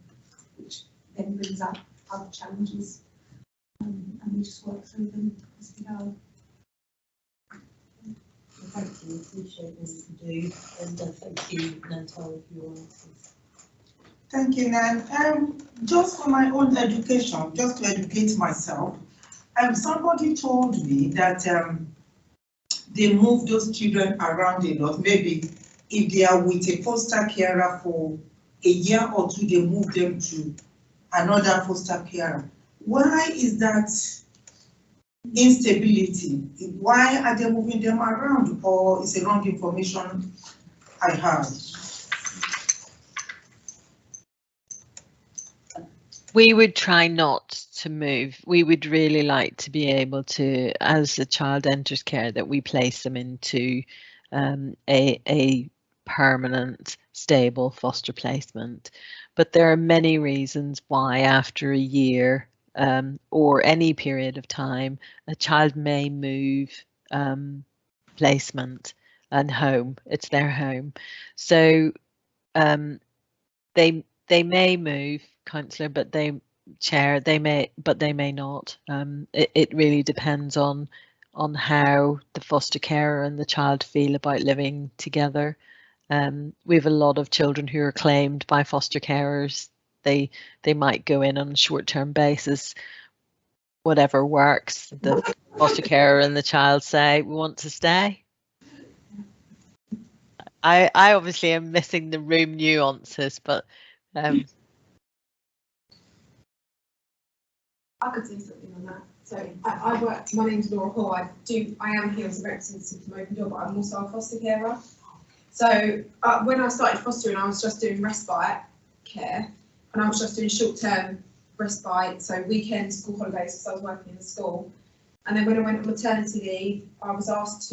[SPEAKER 6] which then brings up other challenges, and we just work through them as we go. Thank you. Appreciate what you do, and thank you, Nantara, for your answers.
[SPEAKER 1] Thank you, Nan. Just for my own education, just to educate myself, somebody told me that they move those children around a lot. Maybe if they are with a foster carer for a year or two, they move them to another foster carer. Why is that instability? Why are they moving them around, or is it wrong information I have?
[SPEAKER 7] We would try not to move. We would really like to be able to, as a child enters care, that we place them into a permanent, stable foster placement. But there are many reasons why after a year or any period of time, a child may move placement and home. It's their home. So they may move, councillor, but they may, but they may not. It really depends on how the foster carer and the child feel about living together. We have a lot of children who are claimed by foster carers. They might go in on a short-term basis. Whatever works, the foster carer and the child say, we want to stay. I obviously am missing the room nuances, but
[SPEAKER 10] I could say something on that. So I work, my name's Laura Hall. I am here as a representative from Open Door, but I'm also a foster carer. So when I started fostering, I was just doing respite care, and I was just doing short-term respite, so weekends, school holidays, because I was working in the school. And then when I went on maternity leave, I was asked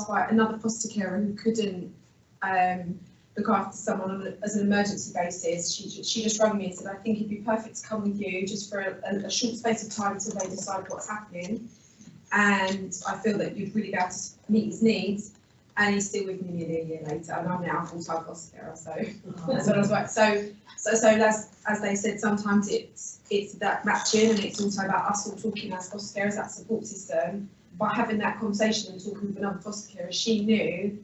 [SPEAKER 10] by another foster carer who couldn't look after someone as an emergency basis. She just rang me and said, I think it'd be perfect to come with you just for a short space of time until they decide what's happening. And I feel that you'd really be able to meet his needs. And he's still with me nearly a year later, and I'm now a full-time foster carer. So that's what I was like. So as they said, sometimes it's that matching, and it's also about us all talking as foster carers, that support system. By having that conversation and talking with another foster carer, she knew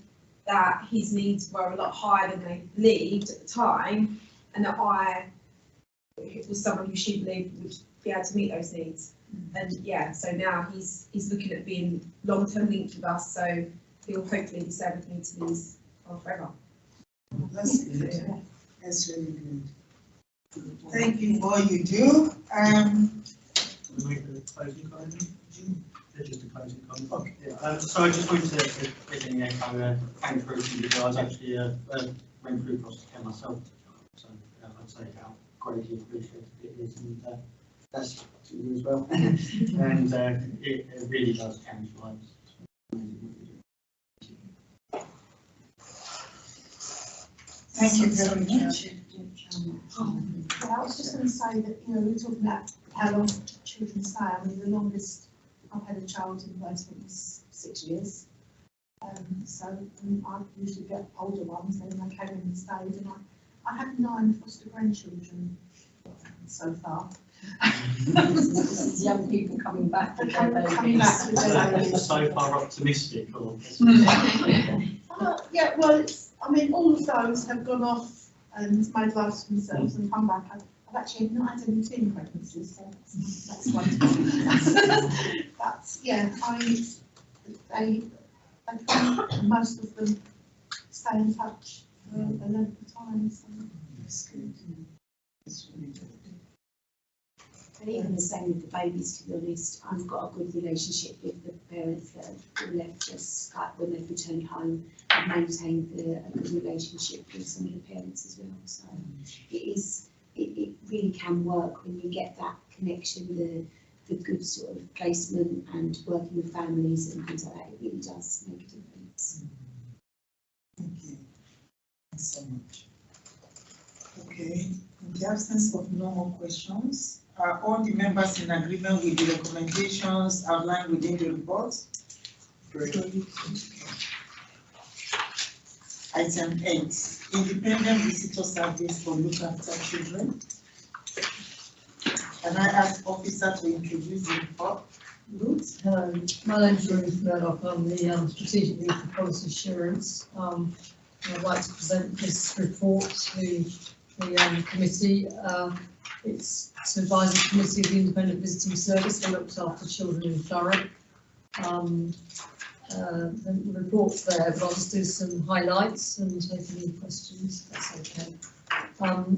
[SPEAKER 10] that his needs were a lot higher than they believed at the time, and that I was someone who she believed would be able to meet those needs. And yeah, so now he's looking at being long-term linked with us, so he'll hopefully be serving communities forever.
[SPEAKER 1] That's good. That's really good. Thank you for all you do.
[SPEAKER 3] Make the closing comment. Just a closing comment. Okay. Yeah, so I just wanted to quickly echo thank for everything you do. I was actually went through foster care myself, so I'd say how greatly appreciated it is, and that's to you as well. And it really does change lives.
[SPEAKER 1] Thank you very much.
[SPEAKER 9] I was just going to say that, we were talking about how long children stay. I mean, the longest I've had a child in placement was 6 years. So I usually get older ones, and they came in and stayed, and I had 9 foster grandchildren so far.
[SPEAKER 5] This is young people coming back with their babies.
[SPEAKER 3] So far optimistic, or?
[SPEAKER 9] Yeah, well, all of those have gone off and made lives for themselves and come back. I've actually not had any teen pregnancies, so that's wonderful. But yeah, most of them stay in touch for a length of time. So
[SPEAKER 1] That's good. That's really good.
[SPEAKER 9] But even the same with the babies, to be honest, I've got a good relationship with the parents that have left us when they've returned home. I've maintained a good relationship with some of the parents as well. So it really can work when you get that connection, the good sort of placement and working with families and things like that. It really does make a difference.
[SPEAKER 1] Thank you. Thanks so much. Okay, in the absence of no more questions, are all the members in agreement with the recommendations outlined within the report? Great. Item 8, independent visitor service for look after children. Can I ask officer to introduce the report? Ruth?
[SPEAKER 11] Hello, my name's Ruth Murdoch. I'm the Strategic Lead for Policy Assurance. I'd like to present this report to the committee. It's to advise the committee of the Independent Visiting Service that looks after children in Thurrock. The report's there, but I'll just do some highlights and take any questions, if that's okay.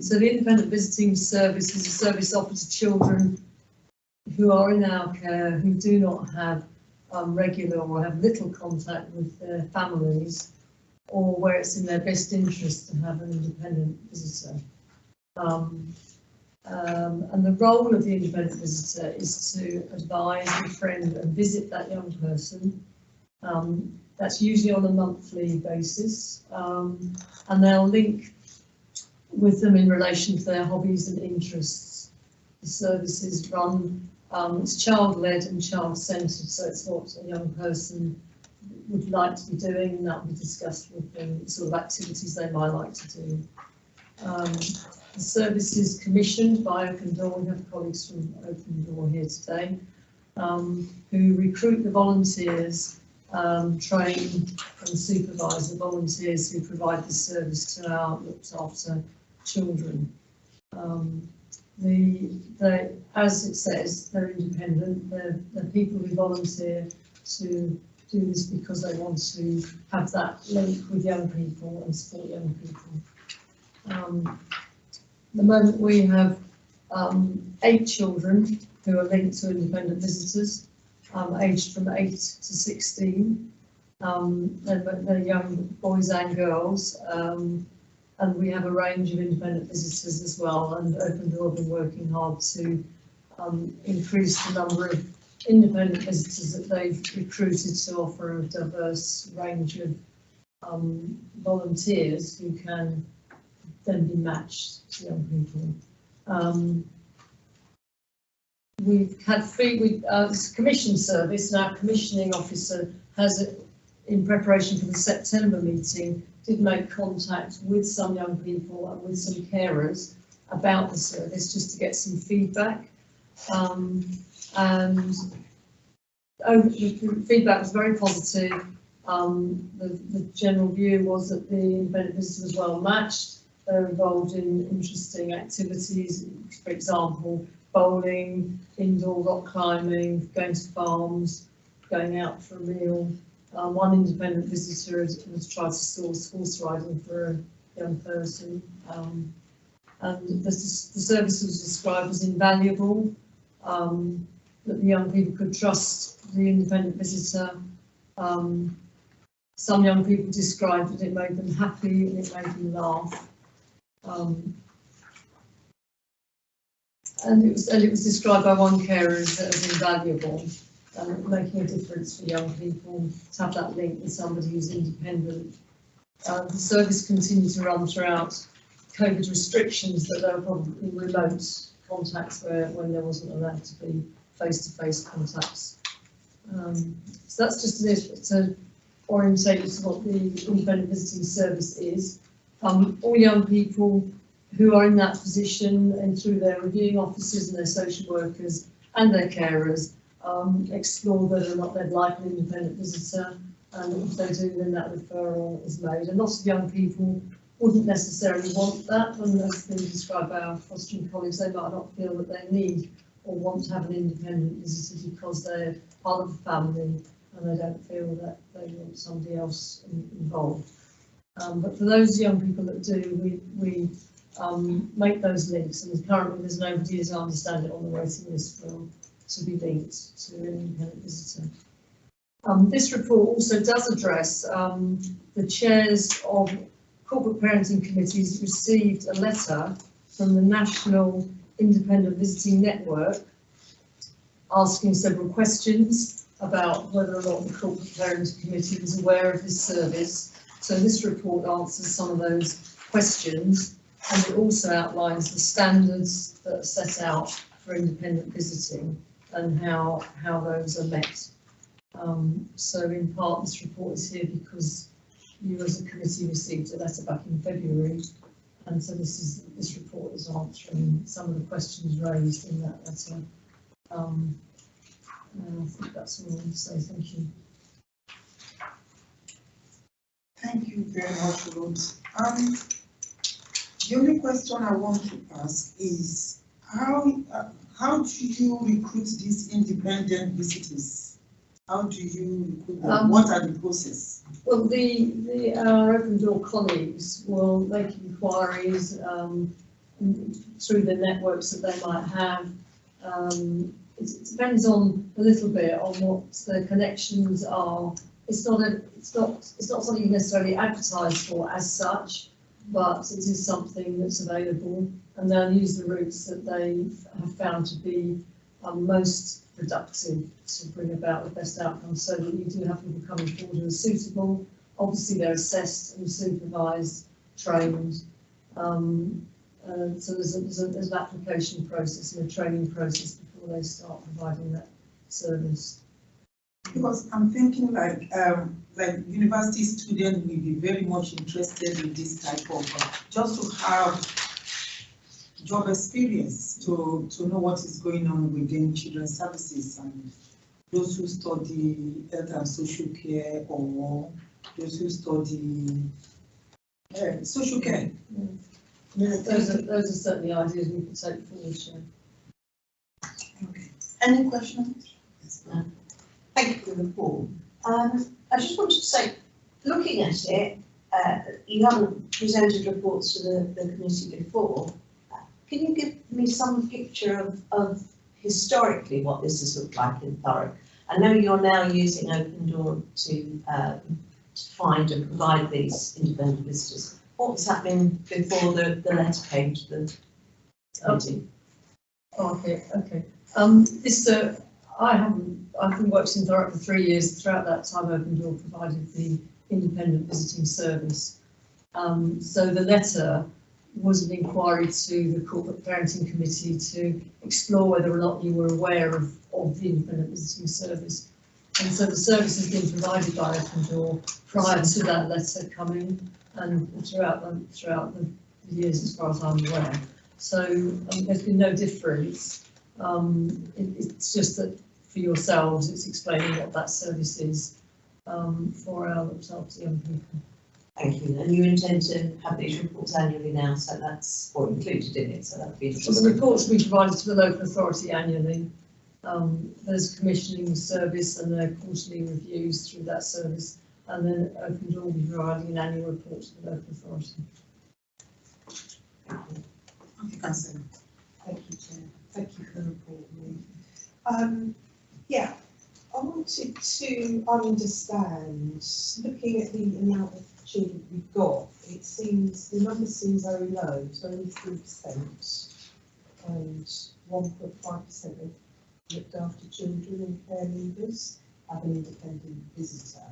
[SPEAKER 11] So the Independent Visiting Service is a service offered to children who are in our care who do not have regular or have little contact with their families, or where it's in their best interest to have an independent visitor. And the role of the independent visitor is to advise, befriend and visit that young person. That's usually on a monthly basis, and they'll link with them in relation to their hobbies and interests. The service is run, it's child-led and child-centred, so it's what a young person would like to be doing, and that will be discussed with them, sort of activities they might like to do. The service is commissioned by Open Door. We have colleagues from Open Door here today, who recruit the volunteers, train and supervise the volunteers who provide the service to our looked after children. As it says, they're independent. They're people who volunteer to do this because they want to have that link with young people and support young people. At the moment we have 8 children who are linked to independent visitors, aged from 8 to 16. They're young boys and girls, and we have a range of independent visitors as well, and Open Door have been working hard to increase the number of independent visitors that they've recruited to offer a diverse range of volunteers who can then be matched to young people. We've had it's a commission service, and our commissioning officer has, in preparation for the September meeting, did make contact with some young people and with some carers about the service just to get some feedback. And the feedback was very positive. The general view was that the independent visitor was well matched. They're involved in interesting activities, for example, bowling, indoor rock climbing, going to farms, going out for a meal. One independent visitor has tried to source horse riding for a young person. And the service was described as invaluable, that the young people could trust the independent visitor. Some young people described that it made them happy and it made them laugh. And it was described by one carer as invaluable, making a difference for young people to have that link with somebody who's independent. The service continued to run throughout COVID restrictions, but there were probably remote contacts when there wasn't allowed to be face-to-face contacts. So that's just to orientate you to what the independent visiting service is. All young people who are in that position, and through their reviewing officers and their social workers and their carers, explore whether or not they'd like an independent visitor, and if they do, then that referral is made. And lots of young people wouldn't necessarily want that, and that's been described by our fostering colleagues. They might not feel that they need or want to have an independent visitor because they're part of the family and they don't feel that they want somebody else involved. But for those young people that do, we make those links, and currently there's nobody, as I understand it, on the waiting list to be linked to an independent visitor. This report also does address the chairs of corporate parenting committees received a letter from the National Independent Visiting Network asking several questions about whether or not the corporate parenting committee was aware of this service. So this report answers some of those questions, and it also outlines the standards that are set out for independent visiting and how those are met. So in part this report is here because you as a committee received a letter back in February, and so this report is answering some of the questions raised in that letter. I think that's all I want to say. Thank you.
[SPEAKER 1] Thank you very much, Ruth. The only question I want to ask is how do you recruit these independent visitors? How do you recruit them? What are the process? Well,
[SPEAKER 11] our Open Door colleagues will make inquiries through the networks that they might have. It depends on a little bit on what the connections are. It's not something you necessarily advertise for as such. but it is something that's available, and they'll use the routes that they have found to be most productive to bring about the best outcomes, so that you do have people coming forward who are suitable. Obviously, they're assessed and supervised, trained. So there's an application process and a training process before they start providing that service.
[SPEAKER 1] Because I'm thinking like university students will be very much interested in this type of, just to have job experience, to know what is going on within children's services, and those who study health and social care, or those who study social care.
[SPEAKER 11] Yeah. Those are certainly ideas we could take forward, Sharon.
[SPEAKER 1] Okay. Any questions?
[SPEAKER 12] Yes, ma'am. Thank you for the report. I just wanted to say, looking at it, you haven't presented reports to the committee before. Can you give me some picture of historically what this has looked like in Thurrock? I know you're now using Open Door to find and provide these independent visitors. What was happening before the letter came to the committee?
[SPEAKER 11] Okay. I've been working in Thurrock for 3 years. Throughout that time, Open Door provided the independent visiting service. So the letter was an inquiry to the Corporate Parenting Committee to explore whether or not you were aware of the independent visiting service. And so the service has been provided by Open Door prior to that letter coming, and throughout the years, as far as I'm aware. So there's been no difference. It's just that for yourselves, it's explaining what that service is for our looked after young people.
[SPEAKER 12] Thank you. And you intend to have these reports annually now, so that's or included in it, so that'd be
[SPEAKER 11] So the reports will be provided to the local authority annually. There's a commissioning service and their quarterly reviews through that service, and then Open Door will be providing an annual report to the local authority.
[SPEAKER 1] Okay, Councillor.
[SPEAKER 6] Thank you, Chair. Thank you for the report, Marie. Yeah, I wanted to understand, looking at the amount of children we've got, it seems, the number seems very low, 23%, and 1.5% of looked after children and care leavers have an independent visitor.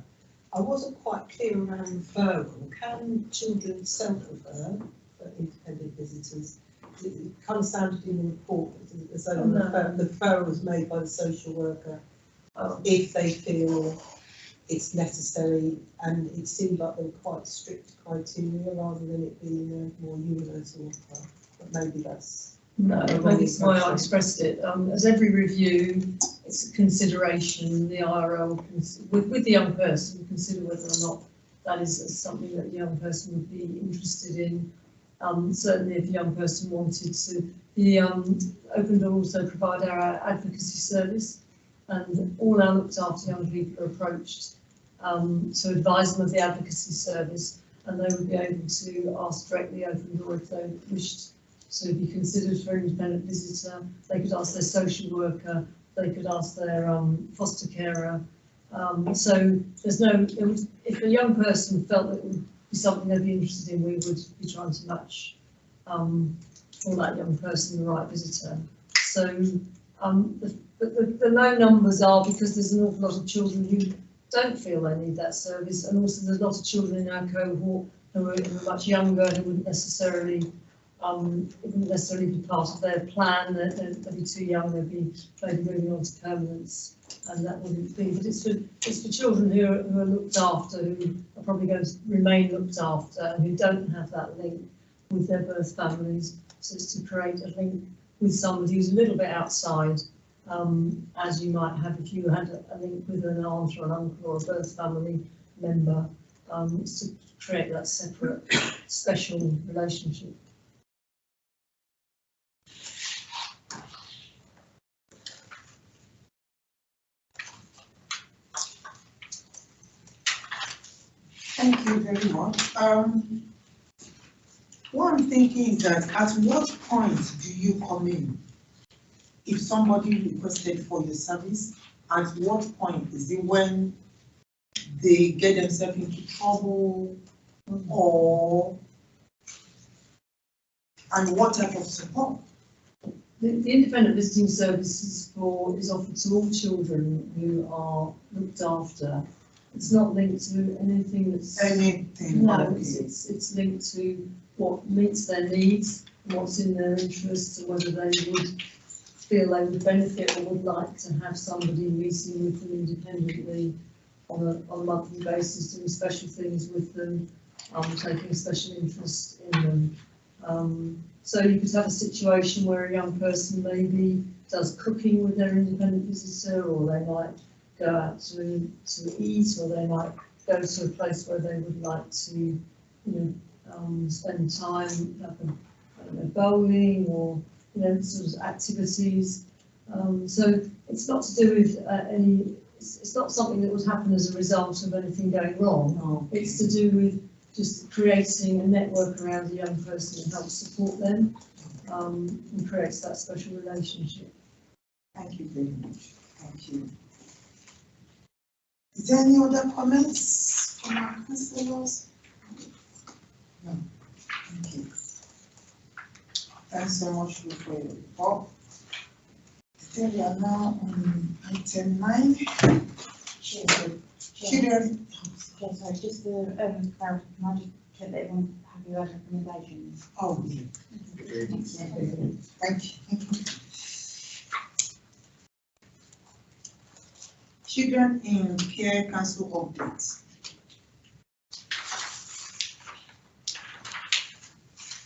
[SPEAKER 6] I wasn't quite clear around referral. Can children self-refer for independent visitors? It kind of sounded in the report as though the referral was made by the social worker if they feel it's necessary, and it seemed like there were quite strict criteria rather than it being a more universal offer. But maybe that's
[SPEAKER 11] maybe it's why I expressed it. As every review, it's a consideration. The IRL with the young person consider whether or not that is something that the young person would be interested in. Certainly, if a young person wanted to, the Open Door also provide our advocacy service, and all our looked after young people are approached to advise them of the advocacy service, and they would be able to ask directly Open Door if they wished to be considered for an independent visitor. They could ask their social worker, they could ask their foster carer. So there's no, if a young person felt that it would be something they'd be interested in, we would be trying to match for that young person the right visitor. So the low numbers are because there's an awful lot of children who don't feel they need that service, and also there's a lot of children in our cohort who are much younger, who wouldn't necessarily be part of their plan. They'd be too young, they'd be maybe moving on to permanence, and that wouldn't be. But it's for children who are looked after, who are probably going to remain looked after, and who don't have that link with their birth families. So it's to create a link with somebody who's a little bit outside, as you might have if you had a link with an aunt or an uncle or a birth family member. It's to create that separate, special relationship.
[SPEAKER 1] Thank you very much. What I'm thinking is that at what point do you come in? If somebody requested for your service, at what point? Is it when they get themselves into trouble, or And what type of support?
[SPEAKER 11] The independent visiting service is offered to all children who are looked after. It's not linked to anything that's.
[SPEAKER 1] Anything?
[SPEAKER 11] No,
[SPEAKER 1] Okay.
[SPEAKER 11] it's linked to what meets their needs, what's in their interests, and whether they would feel they would benefit or would like to have somebody meeting with them independently on a monthly basis, doing special things with them, taking a special interest in them. So you could have a situation where a young person maybe does cooking with their independent visitor, or they might go out to eat, or they might go to a place where they would like to, spend time, like bowling or, sort of activities. So it's not to do with it's not something that would happen as a result of anything going wrong.
[SPEAKER 1] Okay.
[SPEAKER 11] It's to do with just creating a network around a young person that helps support them, and creates that special relationship.
[SPEAKER 1] Thank you very much. Thank you. Is there any other comments from our councillors? No. Thank you. Thanks so much for your report. So we are now on item 9. Children.
[SPEAKER 2] Yeah, so just for clarity, can I just check that everyone have your recommendations?
[SPEAKER 1] Oh, yeah. Thank you. Children in Care Council updates.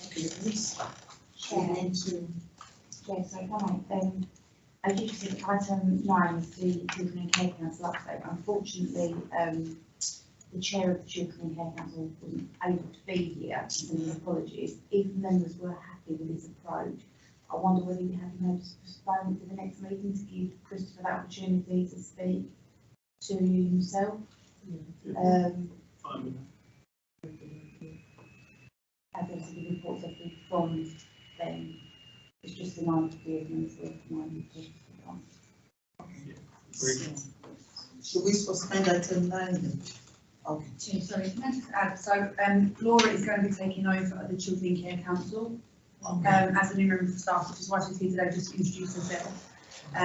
[SPEAKER 1] Okay, please.
[SPEAKER 2] Yeah, so can I, as you can see, item 9 is the Children in Care Council update. Unfortunately, the chair of the Children in Care Council wasn't able to be here, and apologies. If members were happy with his approach, I wonder whether you have noticed to postpone it to the next meeting to give Christopher the opportunity to speak to himself. Obviously the reports have been from them. It's just an idea of me for
[SPEAKER 1] Should we suspend item 9 then? Okay.
[SPEAKER 13] Sorry, can I just add, so Laura is going to be taking over the Children in Care Council as a new member of staff, which is why she's here today, just to introduce herself,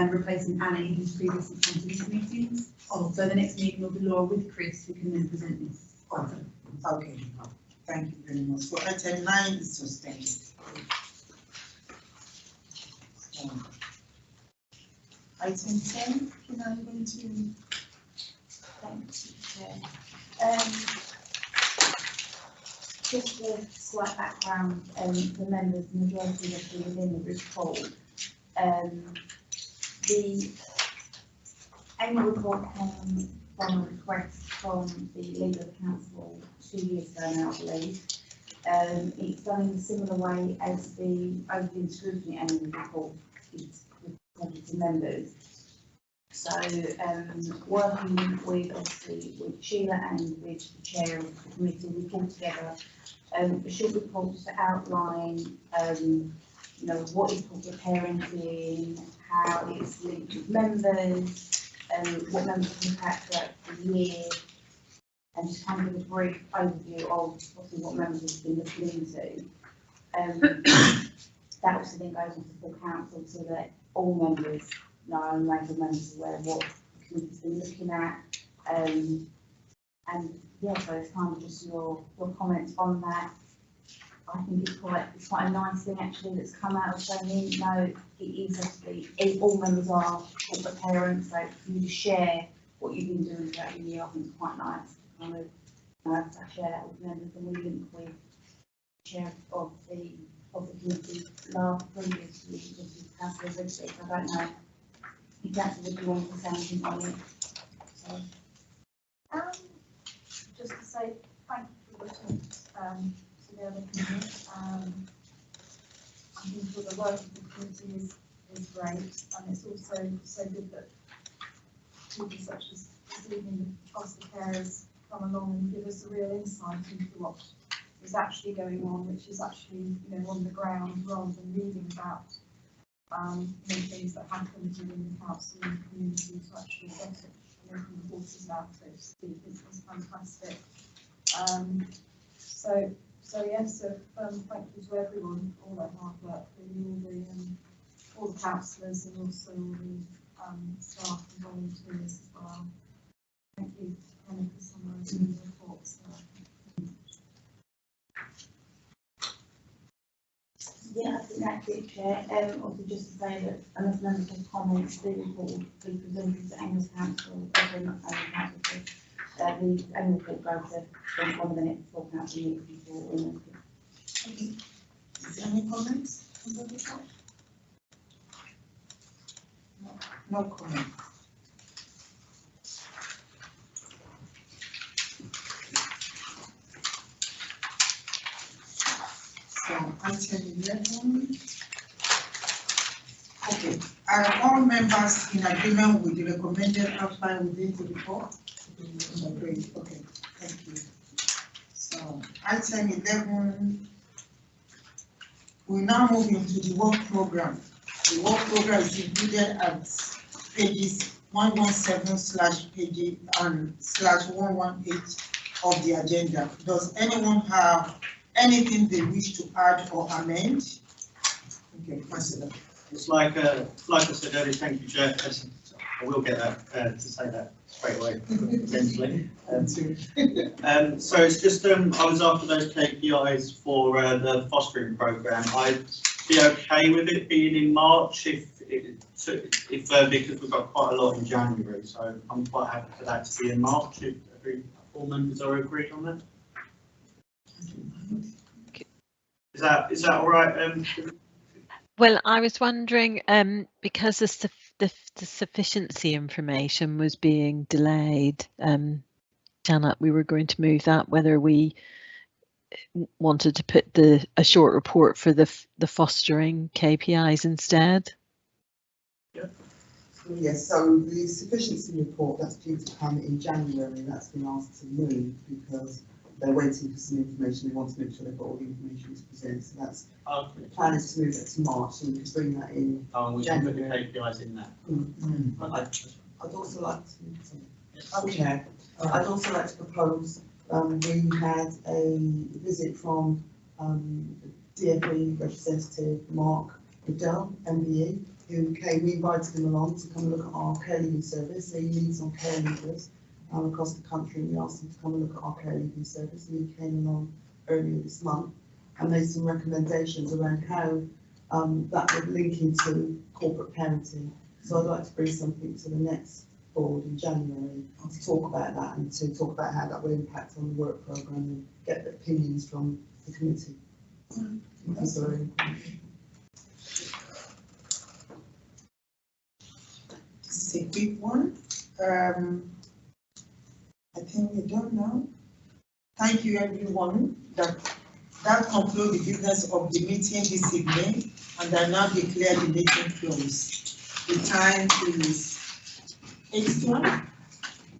[SPEAKER 13] replacing Annie, who's previously come to these meetings. So the next meeting will be Laura with Chris, who can then present this.
[SPEAKER 1] Okay. Thank you very much. So item 9 is suspended. Item 10, can I go to?
[SPEAKER 2] Thank you, Chair. Just a slight background, the members, the majority of you within the report. The annual report came from a request from the leader of the council 2 years ago now, I believe. It's done in a similar way as the overview scrutiny annual report is reported to members. So, working with obviously with Sheila and with the chair of the committee, we pulled together a short report to outline, what is called parenting, how it's linked with members, what members can look at throughout the year, and just kind of give a brief overview of obviously what members have been looking into. That also then goes on to full council so that all members know and make the members aware of what the committee's been looking at. And yeah, so it's kind of just your comments on that. I think it's quite a nice thing actually that's come out of saying, no, it is obviously all members are corporate parents, so for you to share what you've been doing throughout the year, I think it's quite nice to kind of share that with members, and we link with the chair of the committee previously with the council of Ridgely. I don't know if that's what you want to say anything on it. So.
[SPEAKER 8] Just to say thank you for listening to the other committee. I think for the work of the committee is great, and it's also so good that people such as this evening, foster carers, come along and give us a real insight into what is actually going on, which is actually on the ground, rather than reading about things that happen within the council and the community, to actually get it from the horses out, so to speak, is fantastic. So So yes, thank you to everyone for all that hard work, really, all the councillors and also all the staff and volunteers as well. Thank you, Hannah, for summarising the reports.
[SPEAKER 2] Yeah, I think that's it, Chair. Also just to say that unless members have comments, the report will be presented to Angles Council, not Council, the annual report goes to 1 minute before council meeting before.
[SPEAKER 1] Okay. Is there any comments? No comment. So item 11. Okay, are all members in agreement with the recommended outline within the report? Agreed. Okay, thank you. So item 11. We now move into the work program. The work program is included at pages 117/page and /118 of the agenda. Does anyone have anything they wish to add or amend? Okay, Councillor.
[SPEAKER 3] It's like I said earlier, thank you, Chair. I will get that to say that straight away, eventually. So it's just I was after those KPIs for the fostering programme. I'd be okay with it being in March if because we've got quite a lot in January. So I'm quite happy for that to be in March. If all members are agreed on that. Is that all right?
[SPEAKER 7] Well, I was wondering, because the sufficiency information was being delayed, Janet, we were going to move that, whether we wanted to put a short report for the fostering KPIs instead.
[SPEAKER 3] Yeah.
[SPEAKER 4] Yes, so the sufficiency report that's due to come in January, that's been asked to move because they're waiting for some information. They want to make sure they've got all the information to present. So that's the plan is to move it to March, so we can bring that in.
[SPEAKER 3] Oh, we can put the KPIs in that.
[SPEAKER 4] I'd also like to. Okay. I'd also like to propose. We had a visit from DFE representative Mark Liddell, MBE, who came. We invited him along to come and look at our care leaving service. So he leads on care leavers across the country, and we asked him to come and look at our care leaving service, and he came along earlier this month and made some recommendations around how that would link into corporate parenting. So I'd like to bring something to the next board in January to talk about that and to talk about how that will impact on the work programme and get the opinions from the committee. Sorry.
[SPEAKER 1] This is a quick one. I think we're done now. Thank you, everyone. That concludes the business of the meeting this evening, and I now declare the meeting closed. The time is 8:01.